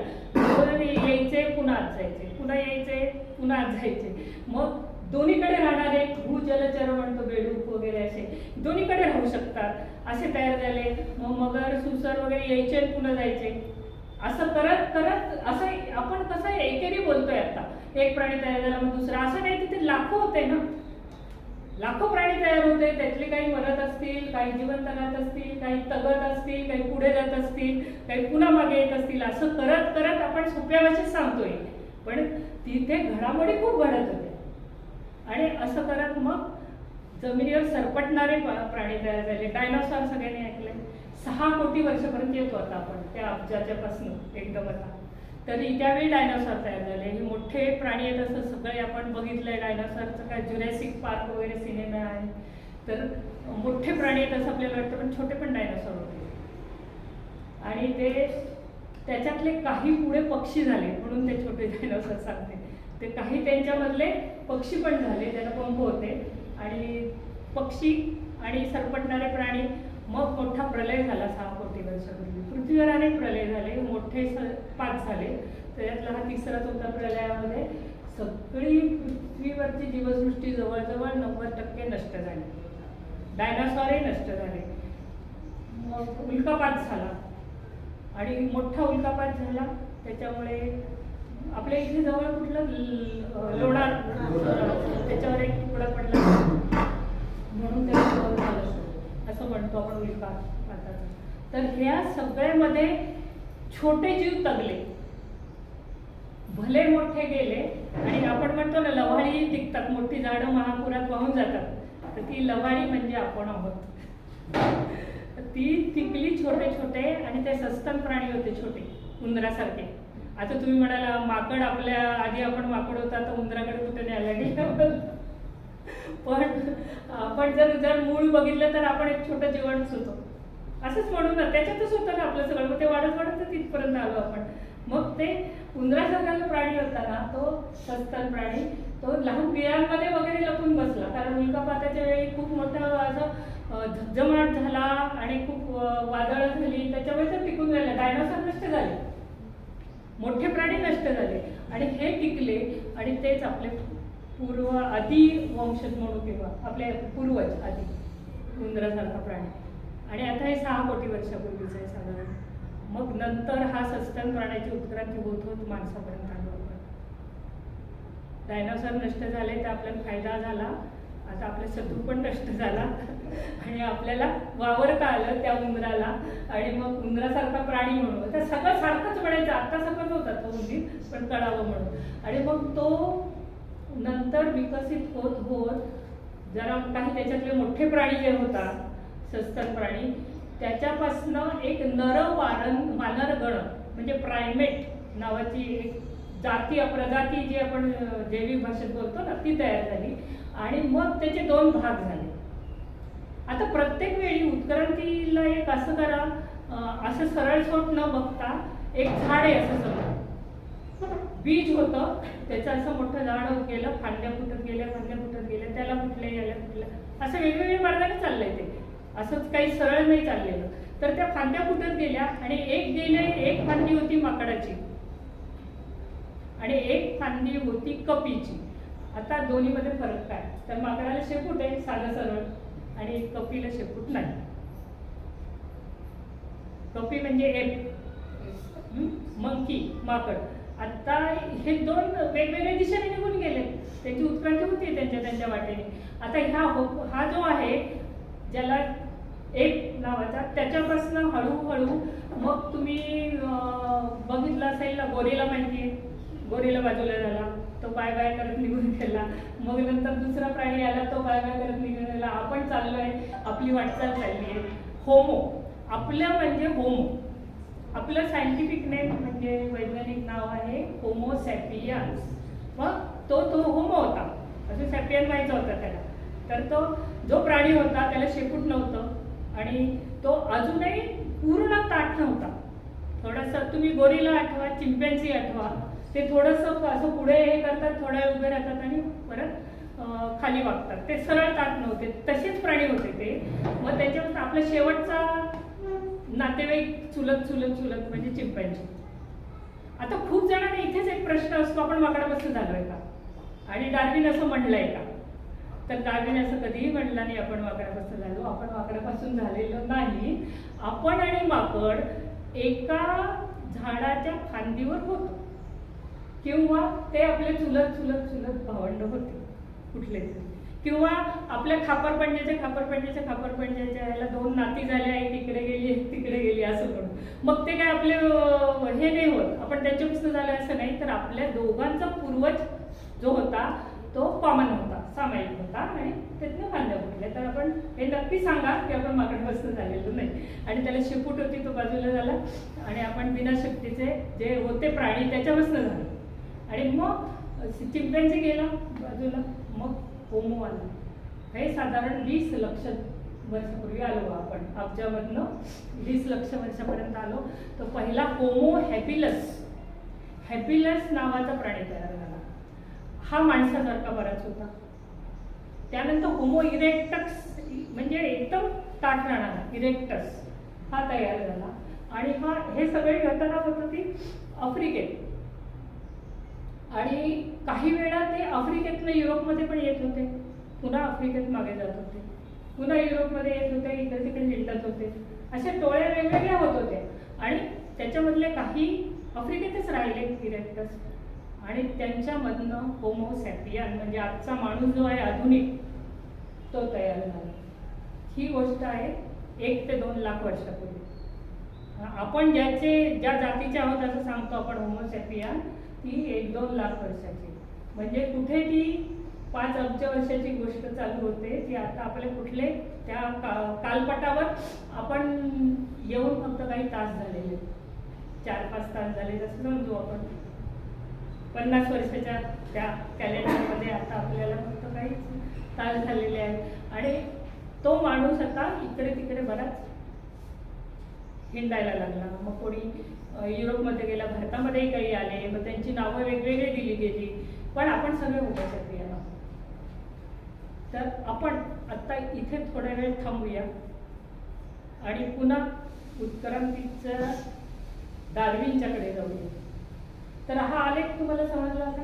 यायचे पुन्हा आत जायचे, पुन्हा यायचे पुन्हा आत जायचे. मग दोन्हीकडे राहणारे भूजलचर म्हणतो, बेडूक वगैरे असे दोन्हीकडे राहू शकतात असे तयार झाले. मग मगर, सुसर वगैरे यायचे पुन्हा जायचे. असं करत करत असं आपण कसं एकेरी बोलतोय आता, एक प्राणी तयार झाला मग दुसरा, असं नाही. तिथे लाखो होते ना, लाखो प्राणी तयार होते. त्यातले काही मरत असतील, काही जिवंत राहत असतील, काही तगत असतील, काही पुढे जात असतील, काही पुन्हा मागे येत असतील. असं करत करत आपण सोप्या भाषेत सांगतोय, पण तिथे घडामोडी खूप घडत होते. आणि असं करत मग जमिनीवर सरपटणारे प्राणी तयार झाले. डायनॉसॉर सगळ्यांनी ऐकले. 6 कोटी वर्षापर्यंत येत होता आपण त्या अब्जाच्या पासून एकदम आता. तरी त्यावेळी डायनॉसॉर तयार झाले. हे मोठे प्राणी आहेत असं सगळे आपण बघितलंय. डायनॉसॉरचं काय जुरॅसिक पार्क वगैरे सिनेमा आहे, तर मोठे प्राणी आहेत असं आपल्याला वाटतं, पण छोटे पण डायनॉसॉर होते. आणि ते त्याच्यातले काही पुढे पक्षी झाले, म्हणून ते छोटे डायनॉसॉर सांगते. ते काही त्यांच्यामधले पक्षी पण झाले, ज्यांना पंख होते. आणि पक्षी आणि सरपटणारे प्राणी. मग मोठा प्रलय झाला 6 कोटी वर्षापूर्वी. पृथ्वीवर अनेक प्रलय झाले, मोठे 5 झाले. त्याच्यातला हा तिसराच होता. प्रलयामध्ये सगळी पृथ्वीवरची जीवसृष्टी जवळजवळ 90% नष्ट झाली. डायनासॉरही नष्ट झाले. मग उल्कापात झाला, आणि मोठा उल्कापात झाला. त्याच्यामुळे आपल्या इथे जवळ कुठलं लोणार, त्याच्यावर एक तुकडा पडला म्हणून त्याला झालं असं म्हणतो आपण उल्कापाताचं. तर ह्या सगळ्यामध्ये छोटे जीव तगले, भले मोठे गेले. आणि आपण म्हणतो ना लव्हाळी टिकतात, मोठी झाडं महापुरात वाहून जातात, तर ती लव्हाळी म्हणजे आपण आहोत. ती टिकली छोटे छोटे, आणि ते सस्तन प्राणी होते छोटे, उंदरासारखे. आता तुम्ही म्हणाला माकड, आपल्या आधी आपण माकड होता तर उंदराकडे कुठे न्यायला गेलं. पण आपण जर मूळ बघितलं तर आपण एक छोटं जीवाणूच होतो असंच म्हणून ना, त्याच्यातच होतं ना आपलं सगळं. मग ते वाढत वाढत तिथपर्यंत आलो आपण. मग ते उंदरासारखा जो प्राणी होता ना, तो सस्तन प्राणी, तो लहान बिळांमध्ये वगैरे लपून बसला. कारण उल्कापाताच्या वेळी खूप मोठं असं झगझमाट झाला आणि खूप वादळं झाली, त्याच्यामुळे ते टिकून राहिलं. डायनॉसॉर नष्ट झाले, मोठे प्राणी नष्ट झाले, आणि हे टिकले. आणि तेच आपले पूर्व आदी वंशज म्हणू, किंवा आपले पूर्वज आधी उंदरासारखा प्राणी. आणि आता हे 6 कोटी वर्षापूर्वीचं आहे साधारण. मग नंतर हा सस्तन प्राण्याची उत्क्रांती होत होत माणसापर्यंत आलो आपण. डायनॉसॉर नष्ट झाले तर आपल्याला फायदा झाला. आता आपला शत्रू पण नष्ट झाला, आणि आपल्याला वावरता आलं त्या उंदराला. आणि मग उंदरासारखा प्राणी म्हणून आता सगळं सारखंच म्हणायचं. आता सगळं होता तो उंदीर, पण कळावं म्हणून. आणि मग तो नंतर विकसित होत होत जरा काही त्याच्यातले मोठे प्राणी जे होता, सस्तन प्राणी, त्याच्यापासनं एक वानर गण म्हणजे प्रायमेट नावाची एक जाती, प्रजाती जी आपण जैविक भाषेत बोलतो ना, ती तयार झाली. आणि मग त्याचे 2 भाग झाले. आता प्रत्येक वेळी उत्क्रांतीला एक असं करा, असं सरळ सोट न बघता एक झाड आहे असं समजा. बीज होतं, त्याचं असं मोठं झाड होत गेलं, फांद्या फुटत गेल्या, त्याला फुटले, याला फुटलं, असं वेगवेगळ्या मार्गाने चाललंय ते. असंच काही सरळ नाही चाललेलं. तर त्या फांद्या फुटत गेल्या, आणि एक फांदी होती माकडाची, आणि एक फांदी होती कपीची, आता दोन्हीमध्ये फरक काय? तर माकडाला शेपूट आहे साधं सरळ, आणि कपीला शेपूट नाही. कपी म्हणजे एप, मंकी माकड. आता हे दोन वेगवेगळ्या दिशेने निघून गेले, त्यांची उत्क्रांती होती त्यांच्या वाटेने. आता हा जो आहे ज्याला एक नावाचा, त्याच्यापासून हळूहळू मग तुम्ही बघितलं असेल ना, गोरीला माहिती आहे, गोरीला बाजूला झाला, तो बाय बाय करत निघून गेला. मग नंतर दुसरा प्राणी आला, तो बाय बाय करत निघून गेला. आपण चाललोय, आपली वाटचाल चालली आहे. होमो, आपलं म्हणजे होमो, आपलं सायंटिफिक नेम म्हणजे वैज्ञानिक नाव आहे होमो सॅपियन्स. मग तो होमो होता, असं सॅपियन व्हायचं होतं त्याला. तर तो जो प्राणी होता त्याला शेपूट नव्हतं, आणि तो अजूनही पूर्ण ताठ नव्हता. थोडंसं तुम्ही गोरीला आठवा, चिंपॅन्झी आठवा, ते थोडंसं असं पुढे हे करतात, थोड्या वेळ उभे राहतात आणि परत खाली वागतात. ते सरळ ताठ नव्हते, तसेच प्राणी होते ते. मग त्याच्यावर आपला शेवटचा नातेवाईक चुलत म्हणजे चिंपॅन्झी. आता खूप जणांना इथेच एक प्रश्न असतो, आपण माकडापासून झालोय का? आणि डार्विन असं म्हणलंय का? तर डार्विन असं कधीही म्हणला नाही आपण माकडापासून झालो. आपण माकडापासून झालेलो नाही. आपण आणि माकड एका झाडाच्या फांदीवर होतो, किंवा ते आपले चुलत भावंड होते कुठले, किंवा आपल्या खापरपंजाच्या ह्याला दोन नाती झाल्या, एक इकडे गेली एक तिकडे गेली असं म्हणून. मग ते काय आपले हे नाही होत, आपण त्यांच्यापासून झालं असं नाही. तर आपल्या दोघांचा पूर्वज जो होता तो कॉमन होता, सामायिक होता, आणि त्यातनं फांद्या फुटल्या. तर आपण हे नक्की सांगा की आपण माकडापासून झालेलो नाही. आणि त्याला शेपूट होती, तो बाजूला झाला, आणि आपण बिना शक्तीचे जे होते प्राणी त्याच्यापासून झालो. आणि मग चिंपॅन्झी गेला बाजूला, मग होमो आला. हे साधारण 20 लक्ष वर्षापूर्वी आलो आपण, अब्जामधनं 20 लक्ष वर्षापर्यंत आलो. तो पहिला होमो हॅबिलस नावाचा प्राणी तयार झाला. हा माणसासारखा बराच होता. त्यानंतर होमो इरेक्टस म्हणजे एकदम ताठ राहणारा इरेक्टस हा तयार झाला. आणि हे सगळे घटना होत होती आफ्रिकेत. आणि काही वेळा ते आफ्रिकेतनं युरोपमध्ये पण येत होते, पुन्हा आफ्रिकेत मागे जात होते, पुन्हा युरोपमध्ये येत होते, इकडे तिकडे हिंडत होते. अशा टोळ्या वेगवेगळ्या होत होत्या. आणि त्याच्यामधले काही आफ्रिकेतच राहिले इरेक्टस, आणि त्यांच्यामधनं होमो सॅपियन म्हणजे आजचा माणूस जो आहे आधुनिक, तो तयार झाला. ही गोष्ट आहे 1 ते 2 लाख वर्षापूर्वी. आपण ज्या जातीचे आहोत असं सांगतो आपण होमो सॅपियन, ती 1-2 लाख वर्षाची. म्हणजे कुठे ती 5 अब्ज वर्षाची गोष्ट चालू होते, ती आता आपल्या कुठले त्या कालपटावर आपण येऊन फक्त काही तास झालेले, 4-5 तास झाले जसं समजू आपण. 50 वर्षाच्या त्या कॅलेंडरमध्ये आता आपल्याला फक्त काही तास झालेले आहेत. आणि तो माणूस आता इकडे तिकडे बराच हिंडायला लागला. मग कोणी युरोपमध्ये गेला, भारतामध्येही काही आले, मग त्यांची नावं वेगवेगळी दिली गेली. पण आपण सगळे होमो सॅपियन आहोत. तर आपण आता इथे थोड्या वेळ थांबूया आणि पुन्हा उत्क्रांतीच्या डार्विनच्याकडे जाऊया. तर हा आलेख तुम्हाला समजला का,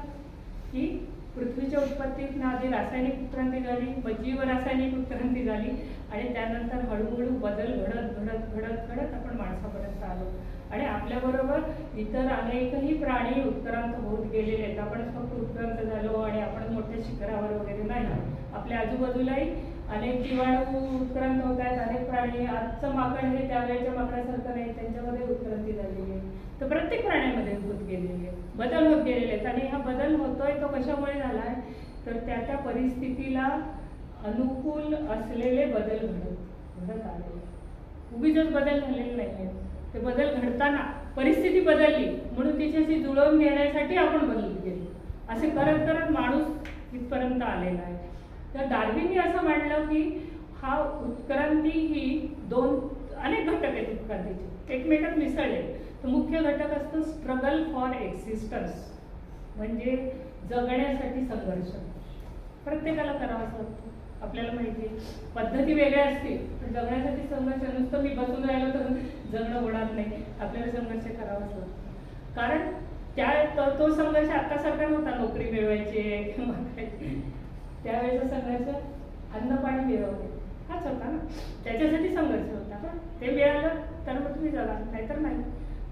की पृथ्वीच्या उत्पत्तीत आधी रासायनिक उत्क्रांती झाली, मग जीव रासायनिक उत्क्रांती झाली, आणि त्यानंतर हळूहळू बदल घडत आपण माणसापर्यंत आलो. आणि आपल्याबरोबर इतर अनेकही प्राणी उत्क्रांत होत गेलेले आहेत. आपण फक्त उत्क्रांत झालो आणि आपण मोठ्या शिखरावर वगैरे नाही. आपल्या आजूबाजूलाही अनेक जीवाणू उत्क्रांत होत आहेत, अनेक प्राणी. आजचं माकड हे त्यावेळेच्या माकडासारखं नाही, त्यांच्यामध्ये उत्क्रांती झालेली आहे. तर प्रत्येक प्राण्यामध्ये होत गेलेले आहे, बदल होत गेलेले आहेत. आणि हा बदल होतोय तो कशामुळे झाला आहे, तर त्या परिस्थितीला अनुकूल असलेले बदल घडत आले. उगीच बदल झालेले नाही आहेत. ते बदल घडताना परिस्थिती बदलली म्हणून तिच्याशी जुळवून घेण्यासाठी आपण बदलत गेलो. असे करत करत माणूस इथपर्यंत आलेला आहे. तर डार्विनने असं मांडलं की हा उत्क्रांती ही अनेक घटक आहेत उत्क्रांतीचे, एकमेकात मिसळले. तर मुख्य घटक असतो स्ट्रगल फॉर एक्झिस्टन्स, म्हणजे जगण्यासाठी संघर्ष प्रत्येकाला करावाच लागतो. आपल्याला माहिती आहे पद्धती वेगळ्या असतील, पण जगण्यासाठी संघर्ष. नुसतं मी बसून राहिलो तर जगणं होणार नाही, आपल्याला संघर्ष करावाच लागतो. कारण तो संघर्ष आतासारखा नव्हता, नोकरी मिळवायची आहे किंवा काय. त्यावेळेचा संघर्ष अन्न पाणी मिळवणे हाच होता ना, त्याच्यासाठी संघर्ष होता. ते मिळालं तर मग तुम्ही जगा, नाहीतर नाही.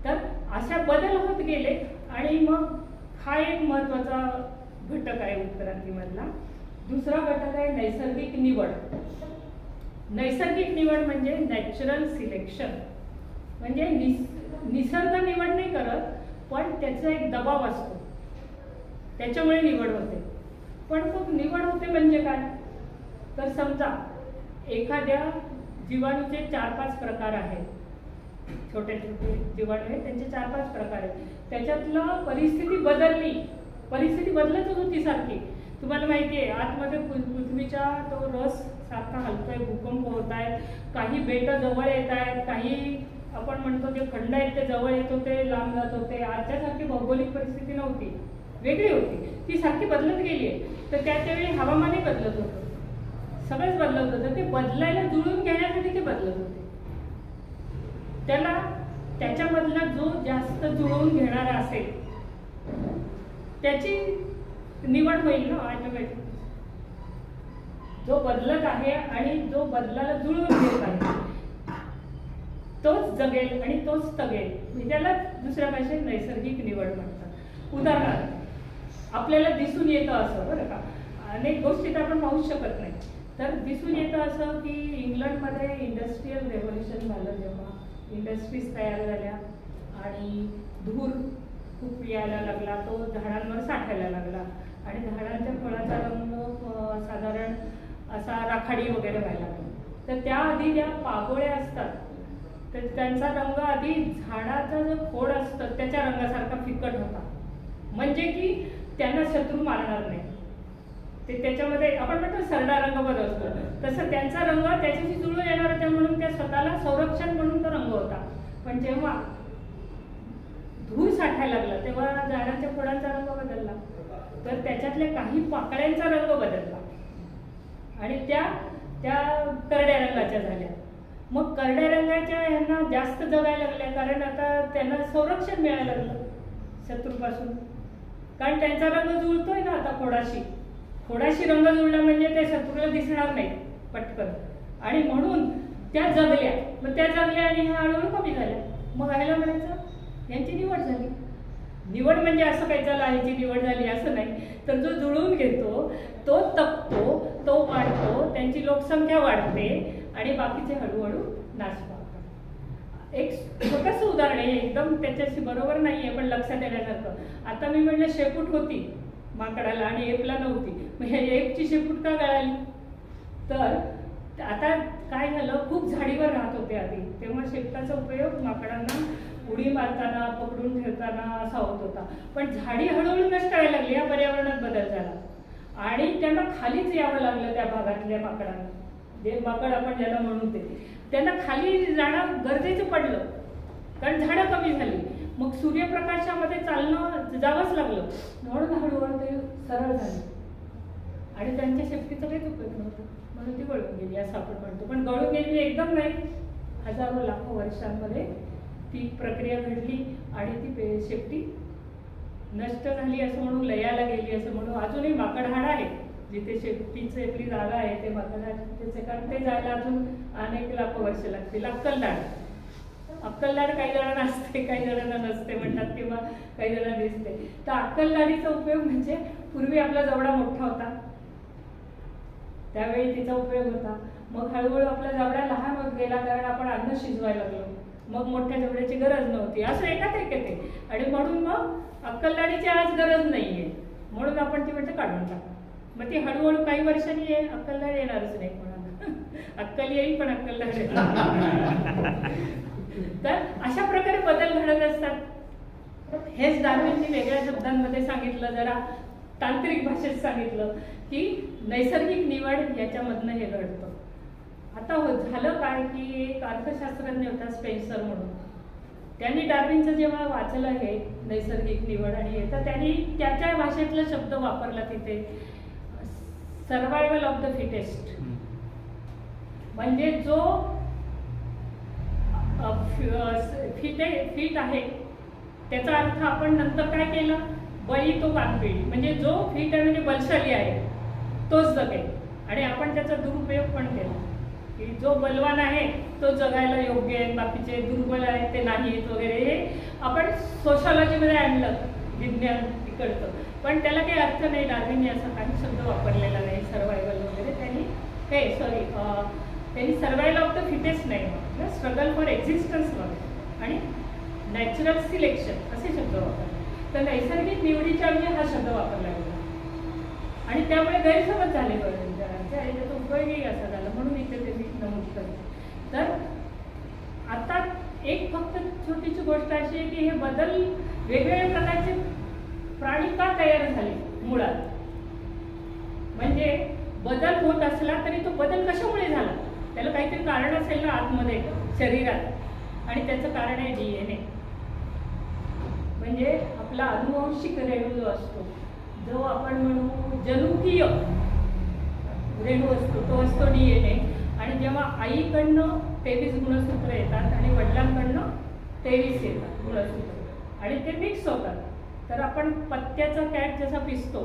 तर अशा बदल होत गेले. आणि मग हा एक महत्त्वाचा घटक आहे उत्क्रांतीमधला. दुसरा घटक आहे नैसर्गिक निवड. नैसर्गिक निवड म्हणजे नॅचरल सिलेक्शन. म्हणजे निसर्ग निवड नाही करत, पण त्याचा एक दबाव असतो, त्याच्यामुळे निवड होते. पण मग निवड होते म्हणजे काय, तर समजा एखाद्या जीवाणूचे 4-5 प्रकार आहेत. छोटे छोटे जीवाणू आहेत, त्यांचे 4-5 प्रकार आहेत. त्याच्यातलं परिस्थिती बदलली, परिस्थिती बदलतच होती सारखी. तुम्हाला माहिती आहे आतमध्ये पृथ्वीचा तो रस सारखा हलतोय, भूकंप होत आहेत, काही बेटं जवळ येत आहेत, काही आपण म्हणतो जे खंड आहेत ते जवळ येत होते, लांब जात होते. आजच्यासारखी भौगोलिक परिस्थिती नव्हती, वेगळी होती, ती सारखी बदलत गेली आहे. तर त्यावेळी हवामानही बदलत होतं, सगळंच बदलत होतं. ते बदलायला जुळून घेण्यासाठी ते बदलत होते. त्याच्यामधला जो जास्त जुळवून घेणारा असेल त्याची निवड होईल ना ऑटोमॅटिक. जो बदलत आहे आणि जो बदलाला जुळवून घेत आहे तोच जगेल आणि तोच तगेल. त्याला दुसऱ्या भाषेत नैसर्गिक निवड म्हणतात. उदाहरणार्थ आपल्याला दिसून येतं असं, बरं का, अनेक गोष्टी तर आपण पाहूच शकत नाही, तर दिसून येतं असं की इंग्लंडमध्ये इंडस्ट्रियल रेव्होल्युशन झालं, जेव्हा इंडस्ट्रीज तयार झाल्या आणि धूर खूप यायला लागला, तो झाडांवर साठायला लागला आणि झाडांच्या फळाचा रंग साधारण असा राखाडी वगैरे व्हायला लागला. तर त्याआधी ज्या पागोळ्या असतात तर त्यांचा रंग आधी झाडाचा जो खोड असतं त्याच्या रंगासारखा फिकट होता, म्हणजे की त्यांना शत्रू मारणार नाही. ते त्याच्यामध्ये आपण म्हणतो सरडा रंग बदलतो, तसं त्यांचा रंग त्याच्याशी जुळून येणार होता, म्हणून त्या स्वतःला संरक्षण म्हणून तो रंग होता. पण जेव्हा धूर साठायला लागला तेव्हा झाडांच्या फळांचा रंग बदलला, तर त्याच्यातल्या काही पाकळ्यांचा रंग बदलला आणि त्या करड्या रंगाच्या झाल्या. मग करड्या रंगाच्या ह्यांना जास्त जगायला लागल्या, कारण आता त्यांना संरक्षण मिळायला लागलं शत्रूपासून, कारण त्यांचा रंग जुळतोय ना आता खोडाशी रंग जुळला म्हणजे ते शत्रूला दिसणार नाही पटकन, आणि म्हणून त्या जगल्या. मग त्या जगल्या आणि ह्या हळूहळू कमी झाल्या. मग ह्याला म्हणायचं यांची निवड झाली. निवड म्हणजे असं काही झालं ह्याची निवड झाली असं नाही, तर जो जुळवून घेतो तो तपतो, तो वाढतो, त्यांची लोकसंख्या वाढते आणि बाकीचे हळूहळू नाश पावतात. एक छोटंसं उदाहरण आहे, एकदम त्याच्याशी बरोबर नाही आहे पण लक्षात येण्यासारखं. आता मी म्हणलं शेपूट होती माकडाला आणि एपला नव्हती, मग ह्या एपची शेपूट का गळाली, तर आता काय झालं, खूप झाडीवर राहत होते आधी, तेव्हा शेपटाचा उपयोग माकडांना उडी मारताना पकडून ठेवताना असा होत होता. पण झाडी हळूहळू नष्ट व्हायला लागली, या पर्यावरणात बदल झाला आणि त्यांना खालीच यावं लागलं. त्या भागातल्या माकडांना, जे माकड आपण ज्याला म्हणू ते, त्यांना खाली जाणं गरजेचं पडलं कारण झाडं कमी झाली. मग सूर्यप्रकाशामध्ये चालणं जावंच लागलं, म्हणून हळूहळू ते सरळ झाले आणि त्यांच्या शेपटीचा काहीच उपयोग नव्हता, म्हणून ती गळून गेली असं आपण म्हणतो. पण गळून गेली एकदम नाही, हजारो लाखो वर्षांमध्ये ती प्रक्रिया घडली आणि ती शेपटी नष्ट झाली असं म्हणून, लयाला गेली असं म्हणून. अजूनही माकडहाड आहे जिथे शेपटीची आपली जागा आहे, ते माकडहाड, कारण ते जायला अजून अनेक लाखो वर्ष लागतील. अक्कलदाड काही जणांना असते, काही जणांना नसते म्हणतात, किंवा काही जणांना दिसते. तर अक्कलदाडीचा उपयोग म्हणजे पूर्वी आपला जवळा मोठा होता त्यावेळी तिचा उपयोग होता. मग हळूहळू आपला जवळा लहान होत गेला कारण आपण अन्न शिजवायला लागलो, मग मोठ्या जवळ्याची गरज नव्हती, असं एकात एक येते. आणि म्हणून मग अक्कलदाडीची आज गरज नाहीये, म्हणून आपण ती म्हणजे काढून टाका. मग ती हळूहळू काही वर्षांनी अक्कलदाड येणारच नाही कोणाला. अक्कल येईल पण अक्कलदाड येईल. तर अशा प्रकारे बदल घडत असतात. हेच डार्विनने वेगळ्या शब्दांमध्ये सांगितलं, जरा तांत्रिक भाषेत सांगितलं की नैसर्गिक निवड याच्यामधनं हे घडतं. आता झालं काय की एक अर्थशास्त्रज्ञ होता स्पेन्सर म्हणून, त्यांनी डार्विनचं जेव्हा वाचलं हे नैसर्गिक निवड आणि हे, तर त्यांनी त्याच्या भाषेतला शब्द वापरला तिथे, सर्वायवल ऑफ द फिटेस्ट. म्हणजे जो फिट आहे त्याचा अर्थ आपण नंतर काय केलं, बळी तो कानपिळी, म्हणजे जो फिट आहे म्हणजे बलशाली आहे तोच जगेल. आणि आपण त्याचा दुरुपयोग पण केला की जो बलवान आहे तो जगायला योग्य आहे, बाकीचे दुर्बल आहेत ते नाहीत वगैरे, हे आपण सोशॉलॉजीमध्ये आणलं विज्ञान इकडचं. पण त्याला काही अर्थ नाही, डार्विनने असा काही शब्द वापरलेला नाही, सर्वायवल वगैरे. त्यांनी सर्वायवल ऑफ द फिटेस्ट नाही, स्ट्रगल फॉर एक्झिस्टन्स वगैरे आणि नॅचरल सिलेक्शन असे शब्द वापरले. तर नैसर्गिक निवडीच्या वेळी हा शब्द वापरला गेला आणि त्यामुळे गैरसमज झाले बरोबर आणि त्याचा उपयोगही असा झाला, म्हणून इथे ते मी नमूद करते. तर आता एक फक्त छोटीशी गोष्ट अशी आहे की हे बदल वेगवेगळ्या प्रकारचे प्राणी का तयार झाले मुळात, म्हणजे बदल होत असला तरी तो बदल कशामुळे झाला, त्याला काहीतरी कारण असेल ना आतमध्ये शरीरात, आणि त्याचं कारण आहे DNA. म्हणजे आपला अनुवंशिक रेणू जो असतो, जो आपण म्हणू जनुकीय रेणू असतो, तो असतो DNA. आणि जेव्हा आईकडनं 23 गुणसूत्र येतात आणि वडिलांकडनं 23 येतात गुणसूत्र आणि ते मिक्स होतात, तर आपण पत्त्याचा कॅट जसा पिसतो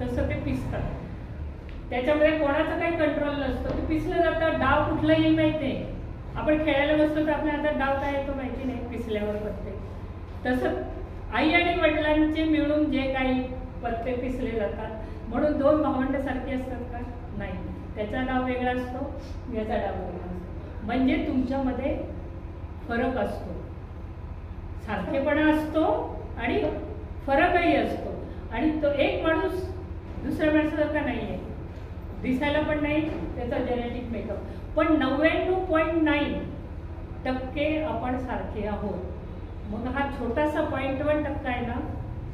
तसं ते पिसतात. त्याच्यामध्ये कोणाचा काही कंट्रोल नसतो, ते पिसलं जातं. डाव कुठला येईल माहिती नाही, आपण खेळायला बसलो तर आपल्या हातात डाव काय येतो माहिती नाही पिसल्यावर पत्ते. तसं आई आणि वडिलांचे मिळून जे काही पत्ते पिसले जातात, म्हणून दोन भावंड सारखे असतात का, नाही, त्याचा डाव वेगळा असतो, याचा डाव वेगळा असतो. म्हणजे तुमच्यामध्ये फरक असतो, सारखेपणा असतो आणि फरकही असतो. आणि तो एक माणूस दुसऱ्या माणसासारखा नाही आहे, दिसायला पण नाही, त्याचा जेनेटिक मेकअप, पण 99.9% आपण सारखे आहोत. मग हा छोटासा 0.1% आहे ना,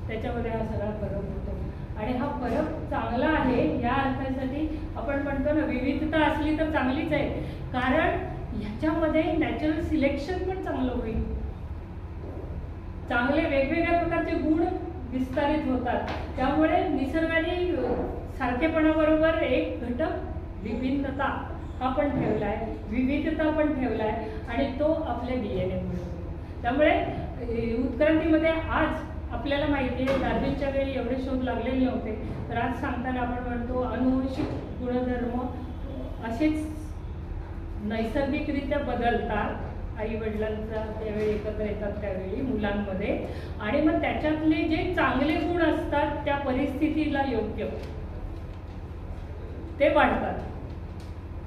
त्याच्यामध्ये हा सगळा फरक होतो. आणि हा फरक चांगला आहे या अर्थासाठी आपण म्हणतो ना, विविधता असली तर चांगलीच आहे, कारण ह्याच्यामध्ये नॅचरल सिलेक्शन पण चांगलं होईल, चांगले वेगवेगळ्या प्रकारचे गुण विस्तारित होतात. त्यामुळे निसर्गाने सारखेपणाबरोबर एक घटक विभिन्नता हा पण ठेवला आहे, विविधता पण ठेवला आहे, आणि तो आपल्या DNA मुळे होतो. त्यामुळे उत्क्रांतीमध्ये आज आपल्याला माहिती आहे, डार्विनच्या वेळी एवढे शोध लागलेले नव्हते, तर आज सांगताना आपण म्हणतो अनुवंशिक गुणधर्म असेच नैसर्गिकरित्या बदलतात आई वडिलांचा त्यावेळी एकत्र येतात त्यावेळी मुलांमध्ये, आणि मग त्याच्यातले जे चांगले गुण असतात त्या परिस्थितीला योग्य ते वाढतात,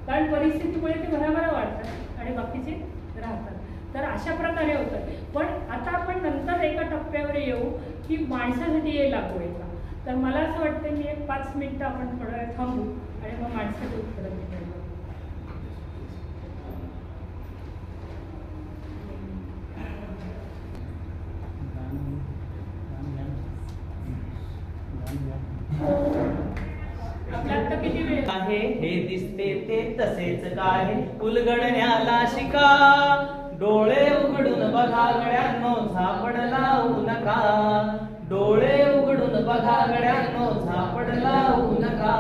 कारण परिस्थितीमुळे ते भराभरा वाढतात आणि बाकीचे राहतात. तर अशा प्रकारे होतं. पण आता आपण नंतर एका टप्प्यावर येऊ की माणसासाठी हे लागू आहे का. तर मला असं वाटतं मी एक 5 मिनिटं आपण थोडा वेळ थांबू आणि मग माणसाचं उत्तर करू. आहे हे दिसते ते तसेच काय, उलगडण्याला शिका, डोळे उघडून बघा गड्यांनो, झापड लावू नका, डोळे उघडून बघा गड्यांनो, झापड लावू नका.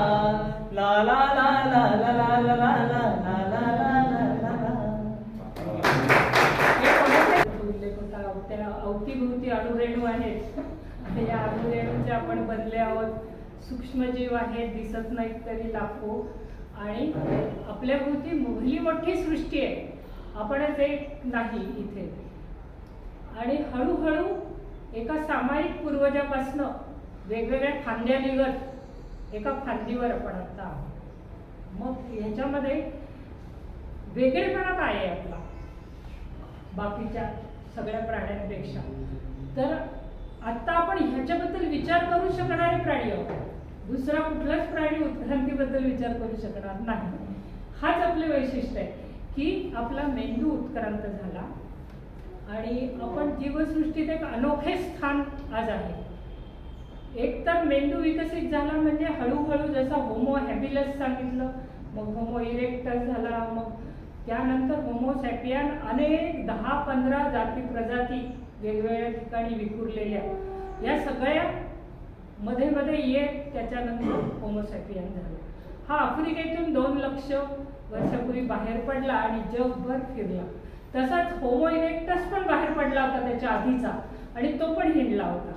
ला ला ला ला ला ला ला ला ला ला ला ला ला. त्या अवतीभोवती अणुरेणू आहेत, या अणुरेणूचे आपण बदले आहोत, सूक्ष्मजीव आहेत, दिसत नाहीत तरी लाखो, आणि आपल्या भोवती भली मोठी सृष्टी आहे, आपणच एक नाही इथे. आणि हळूहळू एका सामायिक पूर्वजापासनं वेगवेगळ्या खांद्यालीगत एका फांदीवर आपण आता आहोत. मग ह्याच्यामध्ये वेगळेपणा काय आहे आपला बाकीच्या सगळ्या प्राण्यांपेक्षा, तर आता आपण ह्याच्याबद्दल विचार करू शकणारे प्राणी आहोत. दुसरा कुठलाच प्राणी उत्क्रांतीबद्दल विचार करू शकणार नाही. हाच आपले वैशिष्ट्य आहे की आपला मेंदू उत्क्रांत झाला आणि आपण जीवसृष्टीत एक अनोखे स्थान आज आहे. एक तर मेंदू विकसित झाला म्हणजे हळूहळू, जसा होमो हॅबिलस सांगितलं, मग होमो इरेक्टस झाला, मग त्यानंतर होमो सॅपियन, अनेक 10-15 जाती प्रजाती वेगवेगळ्या ठिकाणी विखुरलेल्या, या सगळ्या मध्ये मध्ये येत त्याच्यानंतर होमो सॅपियन झालं. हा आफ्रिकेतून 2 लाख वर्षापूर्वी बाहेर पडला आणि जगभर फिरला. तसाच होमो इरेक्टस पण बाहेर पडला होता त्याच्या आधीचा, आणि तो पण हिंडला होता.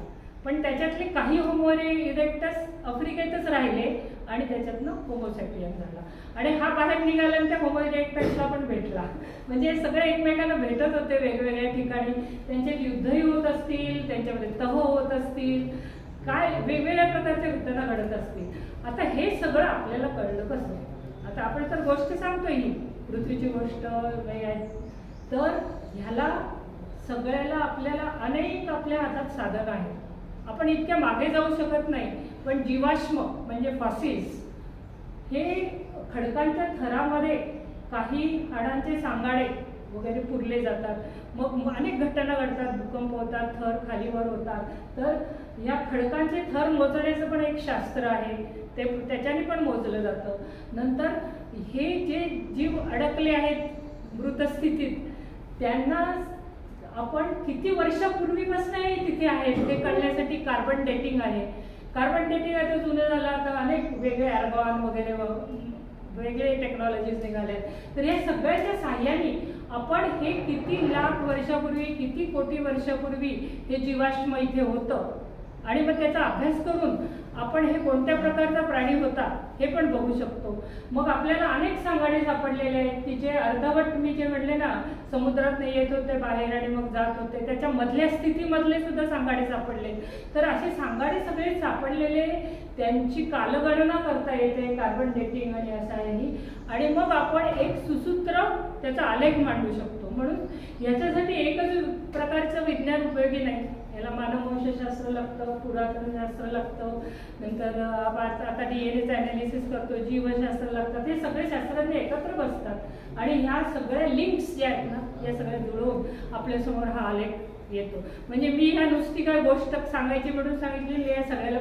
पण त्याच्यातले काही होमो इरेक्टस आफ्रिकेतच राहिले आणि त्याच्यातनं होमोसॅपियन झाला. आणि हा बाहेर निघाला आणि त्या होमो इरेक्टसला पण भेटला. म्हणजे सगळे एकमेकांना भेटत होते वेगवेगळ्या ठिकाणी. त्यांचे युद्धही होत असतील, त्यांच्यामध्ये तह होत असतील, काय वेगवेगळ्या प्रकारच्या घटना घडत असतील. आता हे सगळं आपल्याला कळलं कसं? आता आपण तर गोष्ट सांगतोय ही पृथ्वीची गोष्ट आहे, तर ह्याला सगळ्याला आपल्याला अनेक आपल्या हातात साधन आहे. आपण इतक्या मागे जाऊ शकत नाही, पण जीवाश्म म्हणजे फॉसिल्स हे खडकांच्या थरामध्ये काही हाडांचे सांगाडे वगैरे पुरले जातात. मग अनेक घटना घडतात, भूकंप होतात, थर खालीवर होतात. तर या खडकांचे थर मोजण्याचं पण एक शास्त्र आहे, ते त्याच्याने पण मोजलं जातं. नंतर हे जे जीव अडकले आहेत मृतस्थितीत, त्यांना आपण किती वर्षापूर्वीपासून तिथे आहेत ते कळण्यासाठी कार्बन डेटिंग आहे. कार्बन डेटिंग आता जुनं झालं, आता अनेक वेगळे आर्गॉन वगैरे वेगळे टेक्नॉलॉजीज निघाल्या. तर या सगळ्याच्या साह्याने आपण हे किती लाख वर्षापूर्वी, किती कोटी वर्षापूर्वी हे जीवाश्म इथे होतं आणि मग त्याचा अभ्यास करून आपण हे कोणत्या प्रकारचा प्राणी होता हे पण बघू शकतो. मग आपल्याला अनेक सांगाडे सापडलेले आहेत की जे अर्धवट, मी जे म्हणले ना, समुद्रात येत होते बाहेर आणि मग जात होते, त्याच्या मधल्या स्थितीमधले सुद्धा सांगाडे सापडले. तर असे सांगाडे सगळे सापडलेले, त्यांची कालगणना करता येते कार्बन डेटिंग आणि असाही. आणि मग आपण एक सुसूत्र त्याचा आलेख मांडू शकतो. म्हणून याच्यासाठी एकच प्रकारचं विज्ञान उपयोगी नाही, याला मानववंशशास्त्र लागतं, पुरातनशास्त्र लागतं, नंतर आता DNA ॲनालिसिस करतो, जीवशास्त्र लागतात. हे सगळे शास्त्रज्ञ एकत्र बसतात आणि ह्या सगळ्या लिंक्स ज्या आहेत ना, या सगळ्या जुळवून आपल्यासमोर हा आलेख येतो. म्हणजे मी ह्या नुसती काय गोष्ट सांगायची म्हणून सांगितलेली, या सगळ्याला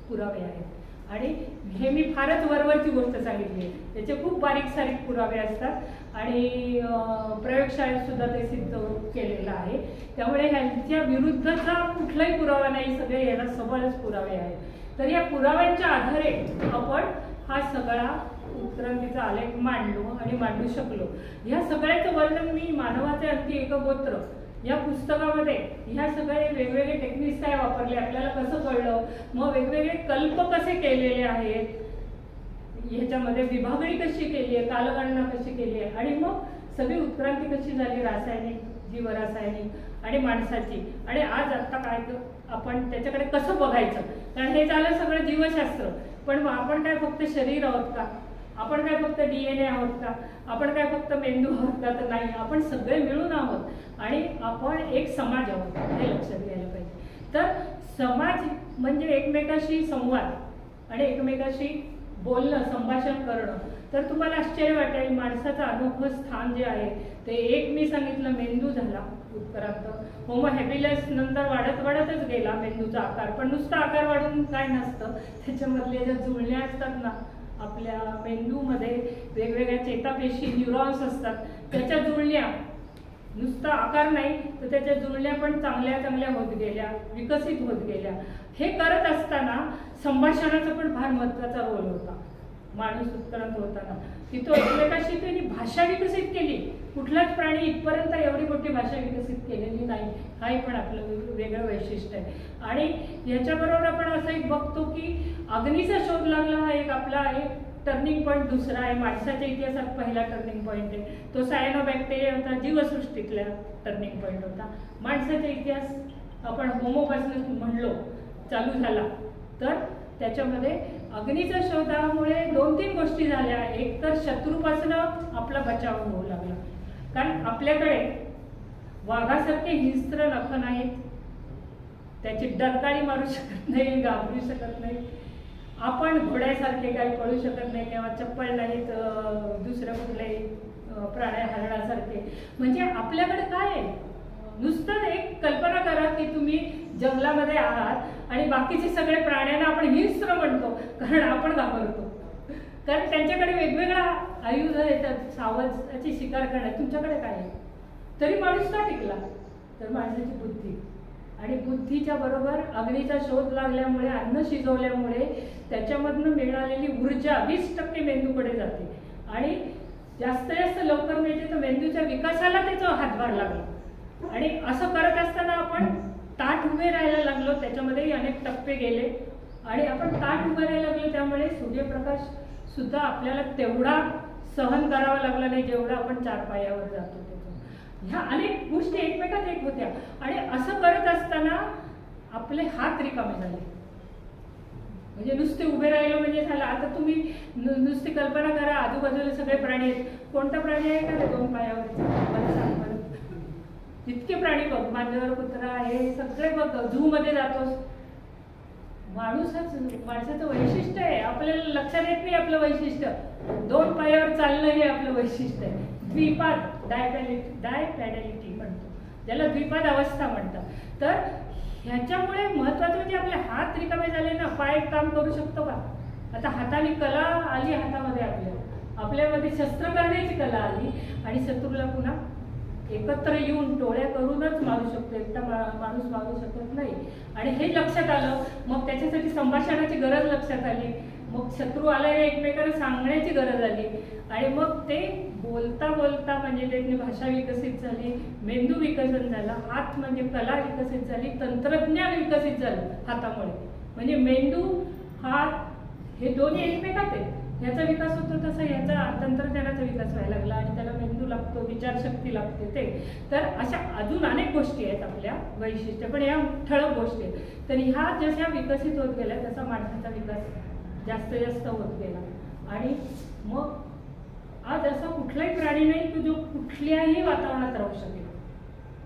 पुरावे आहेत. आणि हे मी फारच वरवरची गोष्ट सांगितली आहे, त्याचे खूप बारीक सारीक पुरावे असतात आणि प्रयोगशाळेत सुद्धा ते सिद्ध केलेलं आहे. त्यामुळे ह्यांच्या विरुद्धचा कुठलाही पुरावा नाही, सगळे याला सबळच पुरावे आहेत. तर या पुराव्यांच्या आधारे आपण हा सगळा उत्क्रांतीचा आलेख मांडलो आणि मांडू शकलो. ह्या सगळ्याचं वर्णन मी मानवाचे अंती एकगोत्र या पुस्तकामध्ये ह्या सगळे वेगवेगळे टेक्निक्स काय वापरले, आपल्याला कसं कळलं, मग वेगवेगळे कल्प कसे केलेले आहेत, ह्याच्यामध्ये विभागणी कशी केली आहे, कालगणना कशी केली आहे, आणि मग सगळी उत्क्रांती कशी झाली, रासायनिक, जीवरासायनिक आणि माणसाची. आणि आज आता काय आपण त्याच्याकडे कसं बघायचं, कारण हे झालं सगळं जीवशास्त्र. पण मग आपण काय फक्त शरीर आहोत का, आपण काय फक्त DNA आहोत का, आपण काय फक्त मेंदू आहोत का, तर नाही, आपण सगळे मिळून आहोत आणि आपण एक समाज आहोत, हे लक्षात घ्यायला पाहिजे. तर समाज म्हणजे एकमेकाशी संवाद आणि एकमेकाशी बोलणं, संभाषण करणं. तर तुम्हाला आश्चर्य वाटेल, माणसाचं अनोखं स्थान जे आहे ते एक मी सांगितलं मेंदू झाला उत्क्रांत. होमो हॅबिलस नंतर वाढत वाढतच गेला मेंदूचा आकार, पण नुसता आकार वाढून काय नसतं, त्याच्यामधले ज्या जुळण्या असतात ना, आपल्या मेंदूमध्ये वेगवेगळ्या चेतापेशी, न्यूरॉन्स असतात, त्याच्या जुळण्या, नुसता आकार नाही तर त्याच्या जुळण्या पण चांगल्या चांगल्या होत गेल्या, विकसित होत गेल्या. हे करत असताना संभाषणाचा पण फार महत्त्वाचा रोल होता. माणूस उत्क्रांत होताना की तो एकमेकाशी त्यांनी भाषा विकसित केली. कुठलाच प्राणी इथपर्यंत एवढी मोठी भाषा विकसित केलेली नाही, हाही पण आपलं वेगळं वैशिष्ट्य आहे. आणि याच्याबरोबर आपण असं एक बघतो की अग्नीचा शोध लागला, हा एक आपला एक टर्निंग पॉईंट दुसरा आहे. माणसाच्या इतिहासात पहिला टर्निंग पॉईंट आहे तो सायनोबॅक्टेरिया होता, जीवसृष्टीतला टर्निंग पॉईंट होता. माणसाचा इतिहास आपण होमोपासून म्हणलो चालू झाला, तर त्याच्यामध्ये अग्नीच्या शोधामुळे 2-3 गोष्टी झाल्या. एक तर शत्रूपासून आपला बचाव होऊ लागला, कारण आपल्याकडे वाघासारखे हिंस्त्र नख नाहीत, त्याची डरकाळी मारू शकत नाही, घाबरू शकत नाही. आपण घोड्यासारखे काही पळू शकत नाही किंवा चप्पल नाहीत दुसऱ्या कुठल्याही प्राण्या हरणासारखे. म्हणजे आपल्याकडे काय आहे, नुसतं एक कल्पना करा की तुम्ही जंगलामध्ये आहात आणि बाकीचे सगळे प्राण्यांना आपण हिंस्त्र म्हणतो कारण आपण घाबरतो, कारण त्यांच्याकडे वेगवेगळा आयुध येतात सावजची शिकार करण्यात. तुमच्याकडे काय आहे? तरी माणूस का टिकला? तर माणसाची बुद्धी, आणि बुद्धीच्या बरोबर अग्नीचा शोध लागल्यामुळे, अन्न शिजवल्यामुळे त्याच्यामधनं मिळालेली ऊर्जा 20% मेंदूकडे जाते आणि जास्त जास्त लवकर मिळते. तर मेंदूच्या विकासाला त्याचा हातभार लागला. आणि असं करत असताना आपण ताठ उभे राहायला लागलो, त्याच्यामध्येही अनेक टप्पे गेले आणि आपण ताठ उभे राहायला लागलो, त्यामुळे सूर्यप्रकाश सुद्धा आपल्याला तेवढा सहन करावा लागला नाही जेवढा आपण 4 पायावर जातो. ह्या अनेक गोष्टी एकमेकात एक होत्या आणि असं करत असताना आपले हात रिकामे झाले. म्हणजे नुसते उभे राहिलो म्हणजे झालं. आता तुम्ही नुसती कल्पना करा, आजूबाजूला सगळे प्राणी आहेत. कोणता प्राणी आहे का 2 पायावर? मला सांग बरं. इतके प्राणी बघ, मांजर, कुत्रा, हे सगळे बघ. झू मध्ये जातोस. माणसाचं वैशिष्ट्य आहे, आपल्याला लक्षात येत नाही आपलं वैशिष्ट्य. 2 पायावर चालणं हे आपलं वैशिष्ट्य आहे. द्विपाद, डायपॅडॅलिटी म्हणतो, ज्याला द्विपाद अवस्था म्हणतात. तर ह्याच्यामुळे महत्वाचं म्हणजे आपले हात रिकामे झाले ना, पाय काम करू शकतो का? आता हाताने कला आली हातामध्ये, आपल्यामध्ये शस्त्र करण्याची कला आली आणि शत्रूला पुन्हा एकत्र येऊन टोळ्या करूनच मारू शकतो, एकटा माणूस मारू शकत नाही. आणि हे लक्षात आलं, मग त्याच्यासाठी संभाषणाची गरज लक्षात आली. मग शत्रू आला हे एकमेकांना सांगण्याची गरज आली आणि मग ते बोलता बोलता म्हणजे त्यांनी भाषा विकसित झाली, मेंदू विकसित झाला, हात म्हणजे कला विकसित झाली, तंत्रज्ञान विकसित झालं हातामुळे. म्हणजे मेंदू, हात हे दोन्ही एकमेकात आहेत. ह्याचा विकास होतो तसा ह्याचा तंत्रज्ञानाचा विकास व्हायला लागला आणि त्याला मेंदू लागतो, विचारशक्ती लागते ते. तर अशा अजून अनेक गोष्टी आहेत आपल्या वैशिष्ट्य, पण या ठळक गोष्टी आहेत. तर ह्या जशा विकसित होत गेल्या तसा माणसाचा विकास जास्त जास्त होत गेला. आणि मग आज असा कुठलाही प्राणी नाही की जो कुठल्याही वातावरणात राहू शकेल.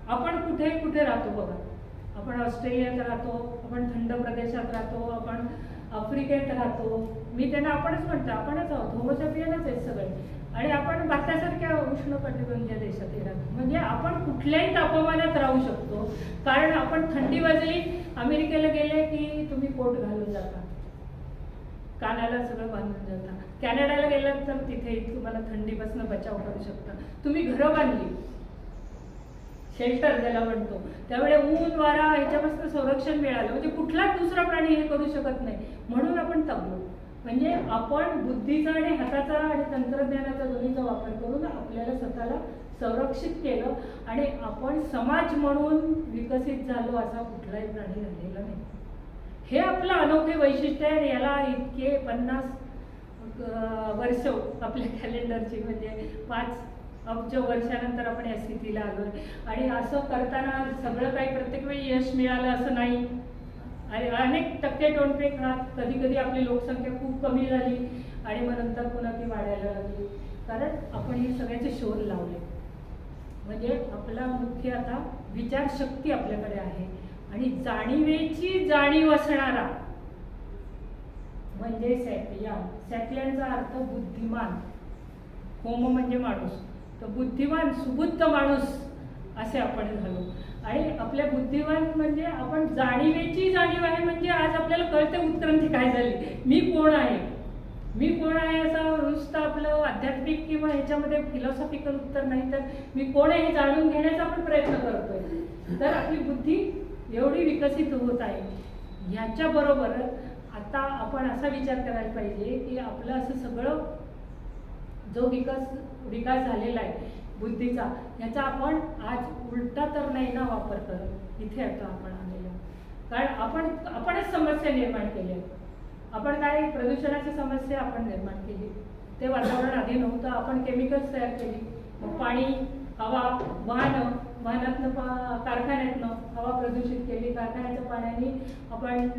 आपण कुठे कुठे राहतो बघा. आपण ऑस्ट्रेलियात राहतो, आपण थंड प्रदेशात राहतो, आपण आफ्रिकेत राहतो. मी त्यांना आपणच म्हणतो, आपणच आहोत, होमोसॅपियनच आहेत सगळे. आणि आपण भारतासारख्या उष्णकटिबंधीय देशात राहतो. म्हणजे आपण कुठल्याही तापमानात राहू शकतो. कारण आपण थंडी वाजली, अमेरिकेला गेले की तुम्ही कोट घालून जाता, कानाला सगळं बांधून जाता. कॅनडाला गेलात तर तिथे तुम्हाला थंडीपासून बचाव करू शकता. तुम्ही घरं बांधली, शेल्टर ज्याला म्हणतो, त्यामुळे ऊन वारा ह्याच्यापासून संरक्षण मिळालं. म्हणजे कुठलाच दुसरा प्राणी हे करू शकत नाही, म्हणून आपण तगलो. म्हणजे आपण बुद्धीचा आणि हाताचा आणि तंत्रज्ञानाचा दोन्हीचा वापर करून आपल्याला स्वतःला संरक्षित केलं आणि आपण समाज म्हणून विकसित झालो असा कुठलाही प्राणी राहिलेला नाही. हे आपलं अनोखे वैशिष्ट्य आहे. याला इतके 50 वर्ष आपल्या कॅलेंडरची, म्हणजे 5 अब्ज वर्षानंतर आपण या स्थितीला आलोय. आणि असं करताना सगळं काही प्रत्येक वेळी यश मिळालं असं नाही. आणि अनेक टक्के टोणपे खात कधी कधी आपली लोकसंख्या खूप कमी झाली आणि मग नंतर पुन्हा ती वाढायला लागली, कारण आपण हे सगळ्याचे शोध लावले. म्हणजे आपला मुख्य आता विचारशक्ती आपल्याकडे आहे आणि जाणीवेची जाणीव असणारा म्हणजे सॅपियन. सॅपियनचा अर्थ बुद्धिमान. होमो म्हणजे माणूस, तर बुद्धिमान सुबुद्ध माणूस असे आपण झालो. आणि आपल्या बुद्धिमान म्हणजे आपण जाणीवेची जाणीव आहे. म्हणजे आज आपल्याला कळते उत्क्रांती काय झाली, मी कोण आहे, मी कोण आहे असं नुसतं आपलं आध्यात्मिक किंवा ह्याच्यामध्ये फिलॉसॉफिकल उत्तर नाही, तर मी कोण आहे हे जाणून घेण्याचा आपण प्रयत्न करतोय. तर आपली बुद्धी एवढी विकसित होत आहे. ह्याच्याबरोबर आता आपण असा विचार करायला पाहिजे की आपलं असं सगळं जो विकास झालेला आहे बुद्धीचा, ह्याचा आपण आज उलटा तर नाही ना वापर करत. इथे आता आपण आलेलो, कारण आपणच समस्या निर्माण केल्या. आपण काय प्रदूषणाची समस्या आपण निर्माण केली. ते वातावरण आधी नव्हतं. आपण केमिकल्स तयार केली. पाणी, हवा, वाहनातनं कारखान्यातनं हवा प्रदूषित केली. कारखान्याच्या पाण्याने आपण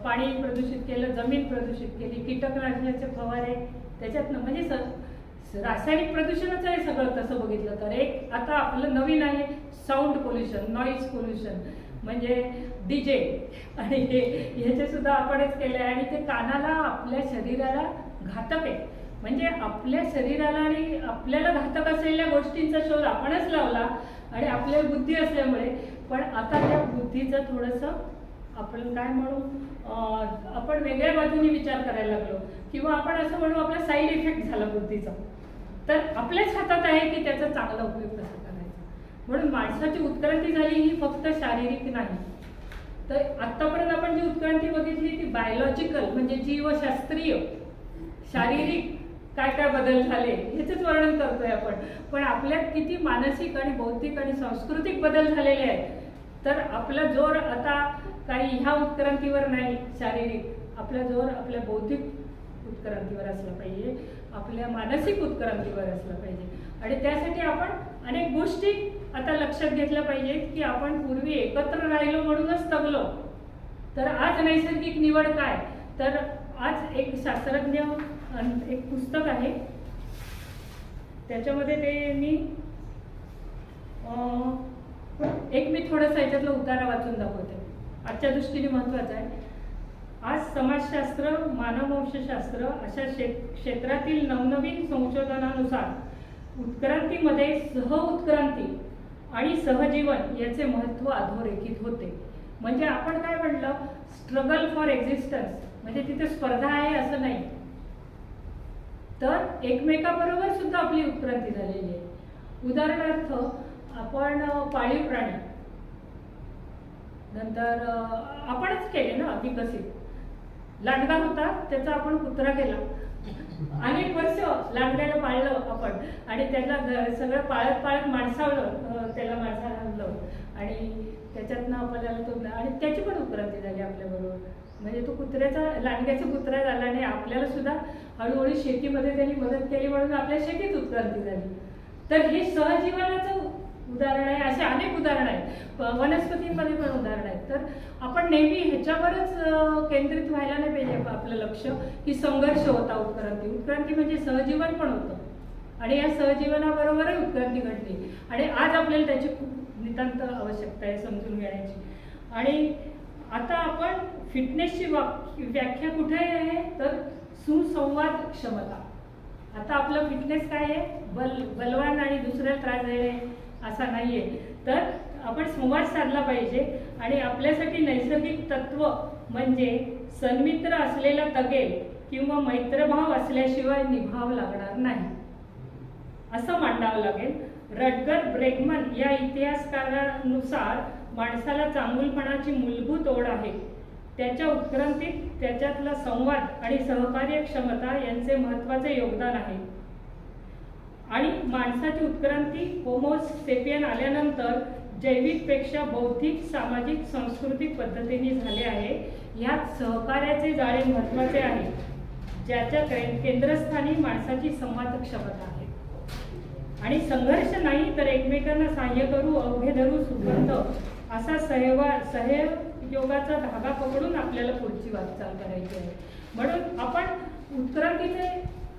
पाणी प्रदूषित केलं, जमीन प्रदूषित केली, कीटकनाशकाचे फवारे त्याच्यातनं. म्हणजे रासायनिक प्रदूषणच आहे सगळं तसं बघितलं तर. एक आता आपलं नवीन आहे साऊंड पोल्युशन, नॉईज पोल्युशन, म्हणजे डीजे. आणि ह्याचे सुद्धा आपणच केले आणि ते कानाला आपल्या शरीराला घातक आहे. म्हणजे आपल्या शरीराला आणि आपल्याला घातक असलेल्या गोष्टींचा शोध आपणच लावला आणि आपल्या बुद्धी असल्यामुळे. पण आता त्या बुद्धीचं थोडंसं आपण काय म्हणू, आपण वेगळ्या बाजूने विचार करायला लागलो किंवा आपण असं म्हणू आपला साईड इफेक्ट झाला बुद्धीचा. तर आपल्याच हातात आहे की त्याचा चांगला उपयोग कसा करायचा. म्हणून माणसाची उत्क्रांती झाली ही फक्त शारीरिक नाही. तर आत्तापर्यंत आपण जी उत्क्रांती बघितली ती बायोलॉजिकल म्हणजे जीवशास्त्रीय, शारीरिक काय काय बदल झाले ह्याचंच वर्णन करतोय आपण. पण आपल्यात किती मानसिक आणि बौद्धिक आणि सांस्कृतिक बदल झालेले आहेत तर आपला जोर आता काही ह्या उत्क्रांतीवर नाही शारीरिक, आपला जोर आपल्या बौद्धिक उत्क्रांतीवर असला पाहिजे, आपल्या मानसिक उत्क्रांतीवर असला पाहिजे. आणि त्यासाठी आपण अनेक गोष्टी आता लक्षात घेतल्या पाहिजेत की आपण पूर्वी एकत्र राहिलो म्हणूनच तगलो, तर आज नैसर्गिक निवड काय. तर आज एक शास्त्रज्ञ एक पुस्तक आहे, त्याच्यामध्ये ते मी मी थोडंसं याच्यातलं उतारा वाचून दाखवते, आजच्या दृष्टीने महत्त्वाचं आहे. आज समाजशास्त्र, मानववंशशास्त्र अशा क्षेत्रातील नवनवीन संशोधनानुसार उत्क्रांतीमध्ये सहउत्क्रांती आणि सहजीवन याचे महत्त्व अधोरेखित होते. म्हणजे आपण काय म्हटलं, स्ट्रगल फॉर एक्झिस्टन्स, म्हणजे तिथे स्पर्धा आहे असं नाही, तर एकमेकाबरोबर सुद्धा आपली उत्क्रांती झालेली आहे. उदाहरणार्थ आपण पाळीव प्राणी नंतर आपणच केले ना विकसित. लांडगा होता, त्याचा आपण कुत्रा केला, अनेक वर्ष लांडग्याला पाळलं आपण आणि त्याला सगळं पाळत पाळत माणसावलं, त्याला माणसाला आणलं आणि त्याच्यातनं आपल्याला तो, आणि त्याची पण उत्क्रांती झाली आपल्याबरोबर. म्हणजे तो लांडग्याचा कुत्रा झाला आणि आपल्याला सुद्धा हळूहळू शेतीमध्ये त्यांनी मदत केली म्हणून आपल्या शेतीत उत्क्रांती झाली. तर हे सहजीवनाचं उदाहरण आहे. असे अनेक उदाहरण आहेत, वनस्पतींमध्ये पण उदाहरण आहेत. तर आपण नेहमी ह्याच्यावरच केंद्रित व्हायला नाही पाहिजे आपलं लक्ष, की संघर्ष होता उत्क्रांती म्हणजे सहजीवन पण होतं आणि या सहजीवनाबरोबरही उत्क्रांती घडली आणि आज आपल्याला त्याची खूप नितांत आवश्यकता आहे समजून घेण्याची. आणि आता आपण फिटनेसची व्याख्या कुठे आहे, तर सुसंवाद क्षमता. आता आपलं फिटनेस काय आहे, बलवान आणि दुसऱ्याला त्रास देणे असा नाहीये, तर आपण संवाद साधला पाहिजे. आणि आपल्यासाठी नैसर्गिक तत्व म्हणजे सन्मित्र असलेला तगेल किंवा मैत्रभाव असल्याशिवाय निभाव लागणार नाही असं मांडावं लागेल. रटगर ब्रेगमन या इतिहासकारानुसार माणसाला चांगुलपणाची मूलभूत ओढ आहे. त्याच्या उत्क्रांतीत त्याच्यातला संवाद आणि सहकार्य क्षमता यांचे महत्त्वाचे योगदान आहे. आणि माणसाची उत्क्रांती होमो सेपियन आल्यानंतर जैविकपेक्षा बौद्धिक, सामाजिक, सांस्कृतिक पद्धतीने झाले आहे. यात सहकार्याचे जाळे महत्त्वाचे आहे, ज्याच्या केंद्रस्थानी माणसाची संवाद क्षमता आहे. आणि संघर्ष नाही तर एकमेकांना सहाय्य करू, अवघे धरू, सुगंध असा सहयोगाचा धागा पकडून आपल्याला पुढची वाटचाल करायची आहे. म्हणून आपण उत्क्रांतीचे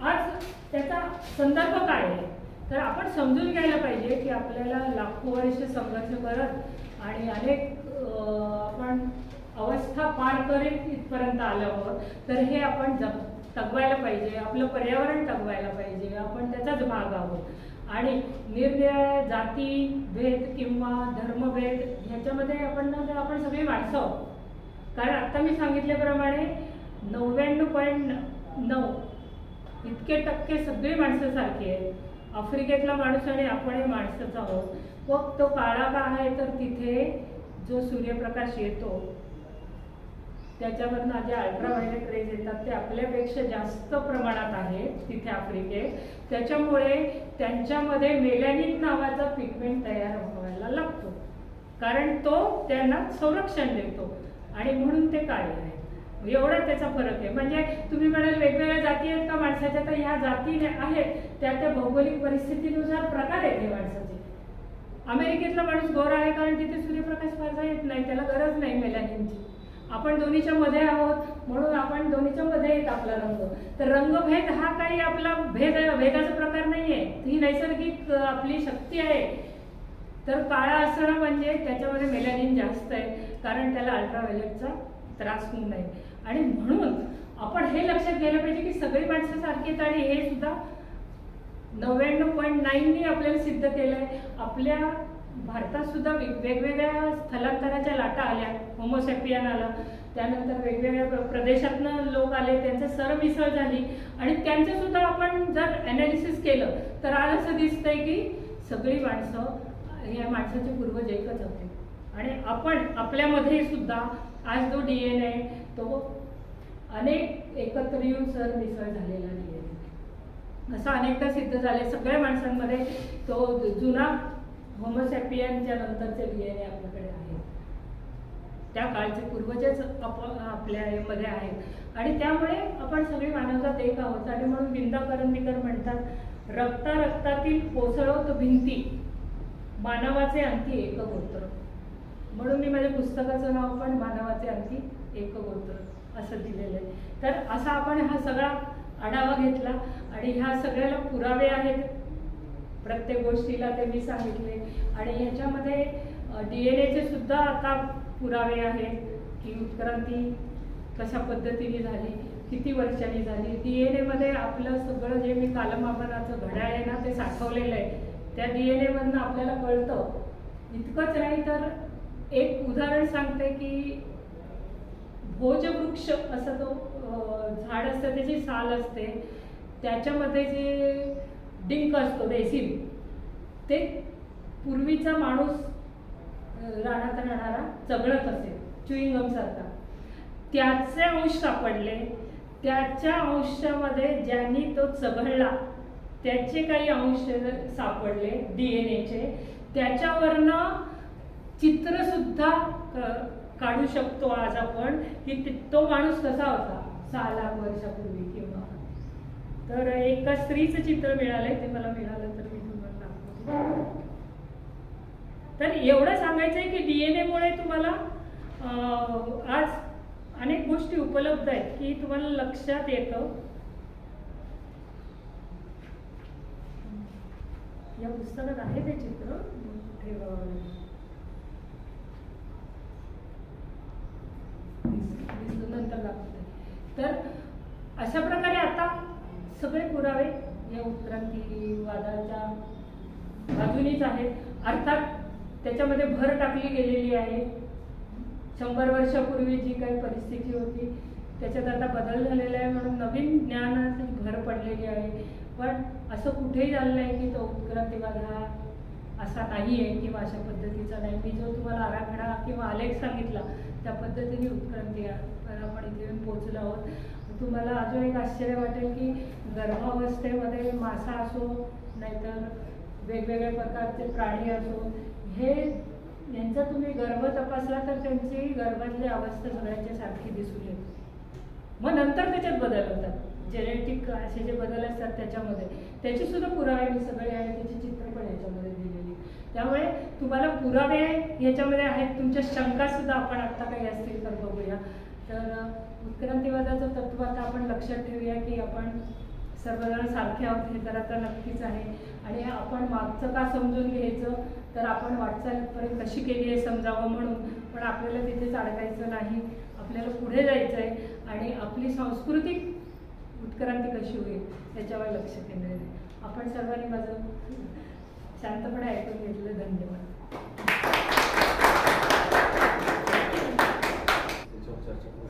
आज त्याचा संदर्भ काय आहे, तर आपण समजून घ्यायला पाहिजे की आपल्याला लाखो वर्ष संघर्ष करत आणि अनेक आपण अवस्था पार करीत इथपर्यंत आलो आहोत. तर हे आपण तगवायला पाहिजे, आपलं पर्यावरण तगवायला पाहिजे, आपण त्याचाच भाग आहोत. आणि निरनिराळ्या जाती भेद किंवा धर्मभेद ह्याच्यामध्ये आपण सगळी माणसं आहोत. कारण आता मी सांगितल्याप्रमाणे 99.9 इतके टक्के सगळी माणसं सारखी आहेत. आफ्रिकेतला माणूस आणि आपण हे माणसंच आहोत. मग तो काळा का आहे, तर तिथे जो सूर्यप्रकाश येतो त्याच्यावरनं जे अल्ट्राव्हायलेट रेज येतात ते आपल्यापेक्षा जास्त प्रमाणात आहे तिथे आफ्रिकेत. त्याच्यामुळे त्यांच्यामध्ये मेलॅनिन नावाचा पिगमेंट तयार व्हायला लागतो, कारण तो त्यांना संरक्षण देतो आणि म्हणून ते काळे आहेत. एवढा त्याचा फरक आहे. म्हणजे तुम्ही म्हणाल वेगवेगळ्या जाती आहेत का माणसाच्या, तर ह्या जाती आहेत त्या भौगोलिक परिस्थितीनुसार प्रकार आहेत हे माणसाचे. अमेरिकेतला माणूस गोरा आहे कारण तिथे सूर्यप्रकाश फारसा येत नाही, त्याला गरज नाही मेलॅनिनची. आपण दोन्हीच्या मध्ये आहोत म्हणून आपण दोन्हीच्या मध्ये येत आपला रंग. तर रंगभेद हा काही आपला भेदाचा प्रकार नाहीये, ही नैसर्गिक आपली शक्ती आहे. तर काळा असणं म्हणजे त्याच्यामध्ये मेलॅनिन जास्त आहे कारण त्याला अल्ट्राव्हायलेटचा त्रास होऊ नये. आणि म्हणून आपण हे लक्षात घ्यायला पाहिजे की सगळी माणसं सारखी आहेत आणि हे सुद्धा 99.9 आपल्याला सिद्ध केलंय. आपल्या भारतात सुद्धा वेगवेगळ्या स्थलांतराच्या लाटा आल्या, होमोसेपियन आला, त्यानंतर वेगवेगळ्या प्रदेशातनं लोक आले, त्यांचं सरमिसळ झाली आणि त्यांचं सुद्धा आपण जर ॲनालिसिस केलं तर आज असं दिसतंय की सगळी माणसं या माणसाचे पूर्वज एकच होते. आणि आपण आपल्यामध्ये सुद्धा आज जो DNA तो अनेक एकत्र येऊन सरमिसळ झालेला DNA असं अनेकदा सिद्ध झाले. सगळ्या माणसांमध्ये तो जुना होमोसेपियनच्या नंतरचे DNA आपल्याकडे आहे. त्या काळचे पूर्वजच आपल्या मध्ये आहेत आणि त्यामुळे आपण सगळी मानवजात एक आहोत. आणि म्हणून विंदा करंदीकर म्हणतात, रक्ता रक्तातील कोसळवत भिंती, मानवाचे अंती एक गोत्र. म्हणून मी माझ्या पुस्तकाचं नाव पण मानवाचे अंती एक गोत्र असं दिलेलं आहे. तर असा आपण हा सगळा आढावा घेतला आणि ह्या सगळ्याला पुरावे आहेत प्रत्येक गोष्टीला, ते मी सांगितले. आणि ह्याच्यामध्ये DNA सुद्धा आता पुरावे आहेत की उत्क्रांती कशा पद्धतीने झाली, किती वर्षांनी झाली. DNA मध्ये आपलं सगळं जे मी कालमापनाचं घड्याळ आहे ना ते साठवलेलं आहे. त्या DNA मधनं आपल्याला कळतं. इतकंच नाही तर एक उदाहरण सांगते की भोजवृक्ष असं तो झाड असतं, त्याची साल असते, त्याच्यामध्ये जे डिंक असतो रेसिन, ते पूर्वीचा माणूस रानात राहणारा चघळत असेल च्युइंगम सारखा, त्याचे अंश सापडले. त्याच्या अंशामध्ये ज्यांनी तो चघळला त्याचे काही अंश सापडले DNAचे. त्याच्यावरनं चित्र सुद्धा काढू शकतो आज आपण की तो माणूस कसा होता 6 लाख वर्षापूर्वी किंवा. तर एका स्त्रीचं चित्र मिळालंय, ते मला मिळालं तर मी तुम्हाला दाखवते. तर एवढं सांगायचंय की DNA मुळे तुम्हाला आज अनेक गोष्टी उपलब्ध आहेत की तुम्हाला लक्षात येतं. या पुस्तकात आहे ते चित्र, नंतर दाखवते. तर अशा प्रकारे आता सगळे पुरावे या उत्क्रांतीवादाच्या बाजूनीच आहेत. अर्थात त्याच्यामध्ये भर टाकली गेलेली आहे. 100 वर्षापूर्वी जी काही परिस्थिती होती त्याच्यात आता बदल झालेला आहे म्हणून नवीन ज्ञानाची भर पडलेली आहे. पण असं कुठेही झालं नाही की तो उत्क्रांतीवाद हा असा नाही आहे किंवा अशा पद्धतीचा नाही. मी जो तुम्हाला आराखडा किंवा आलेख सांगितला त्या पद्धतीने उत्क्रांती आपण इथे येऊन पोहोचलो आहोत. तुम्हाला अजून एक आश्चर्य वाटेल की गर्भावस्थेमध्ये मासा असो नाहीतर वेगवेगळ्या प्रकारचे प्राणी असो, हे यांचा तुम्ही गर्भ तपासला तर त्यांची गर्भातली अवस्था सगळ्यांच्या सारखी दिसून येते. मग नंतर त्याच्यात बदल होतात, जेनेटिक असे जे बदल असतात त्याच्यामध्ये त्याची सुद्धा पुरावे मी सगळे आहे, त्याची चित्र पण याच्यामध्ये दिलेली. त्यामुळे तुम्हाला पुरावे ह्याच्यामध्ये आहेत. तुमच्या शंका सुद्धा आपण आत्ता काही असतील तर बघूया. तर उत्क्रांतीवादाचं तत्व आता आपण लक्षात ठेवूया की आपण सर्वजण सारखे आहोत हे तर आता नक्कीच आहे. आणि आपण मागचं का समजून घ्यायचं तर आपण वाटचालपर्यंत कशी केली आहे समजावं म्हणून. पण आपल्याला तिथेच अडकायचं नाही, आपल्याला पुढे जायचं आहे आणि आपली सांस्कृतिक उत्क्रांती कशी होईल त्याच्यावर लक्ष केंद्रित आहे. आपण सर्वांनी माझं शांतपणे ऐकून घेतलं. धन्यवाद.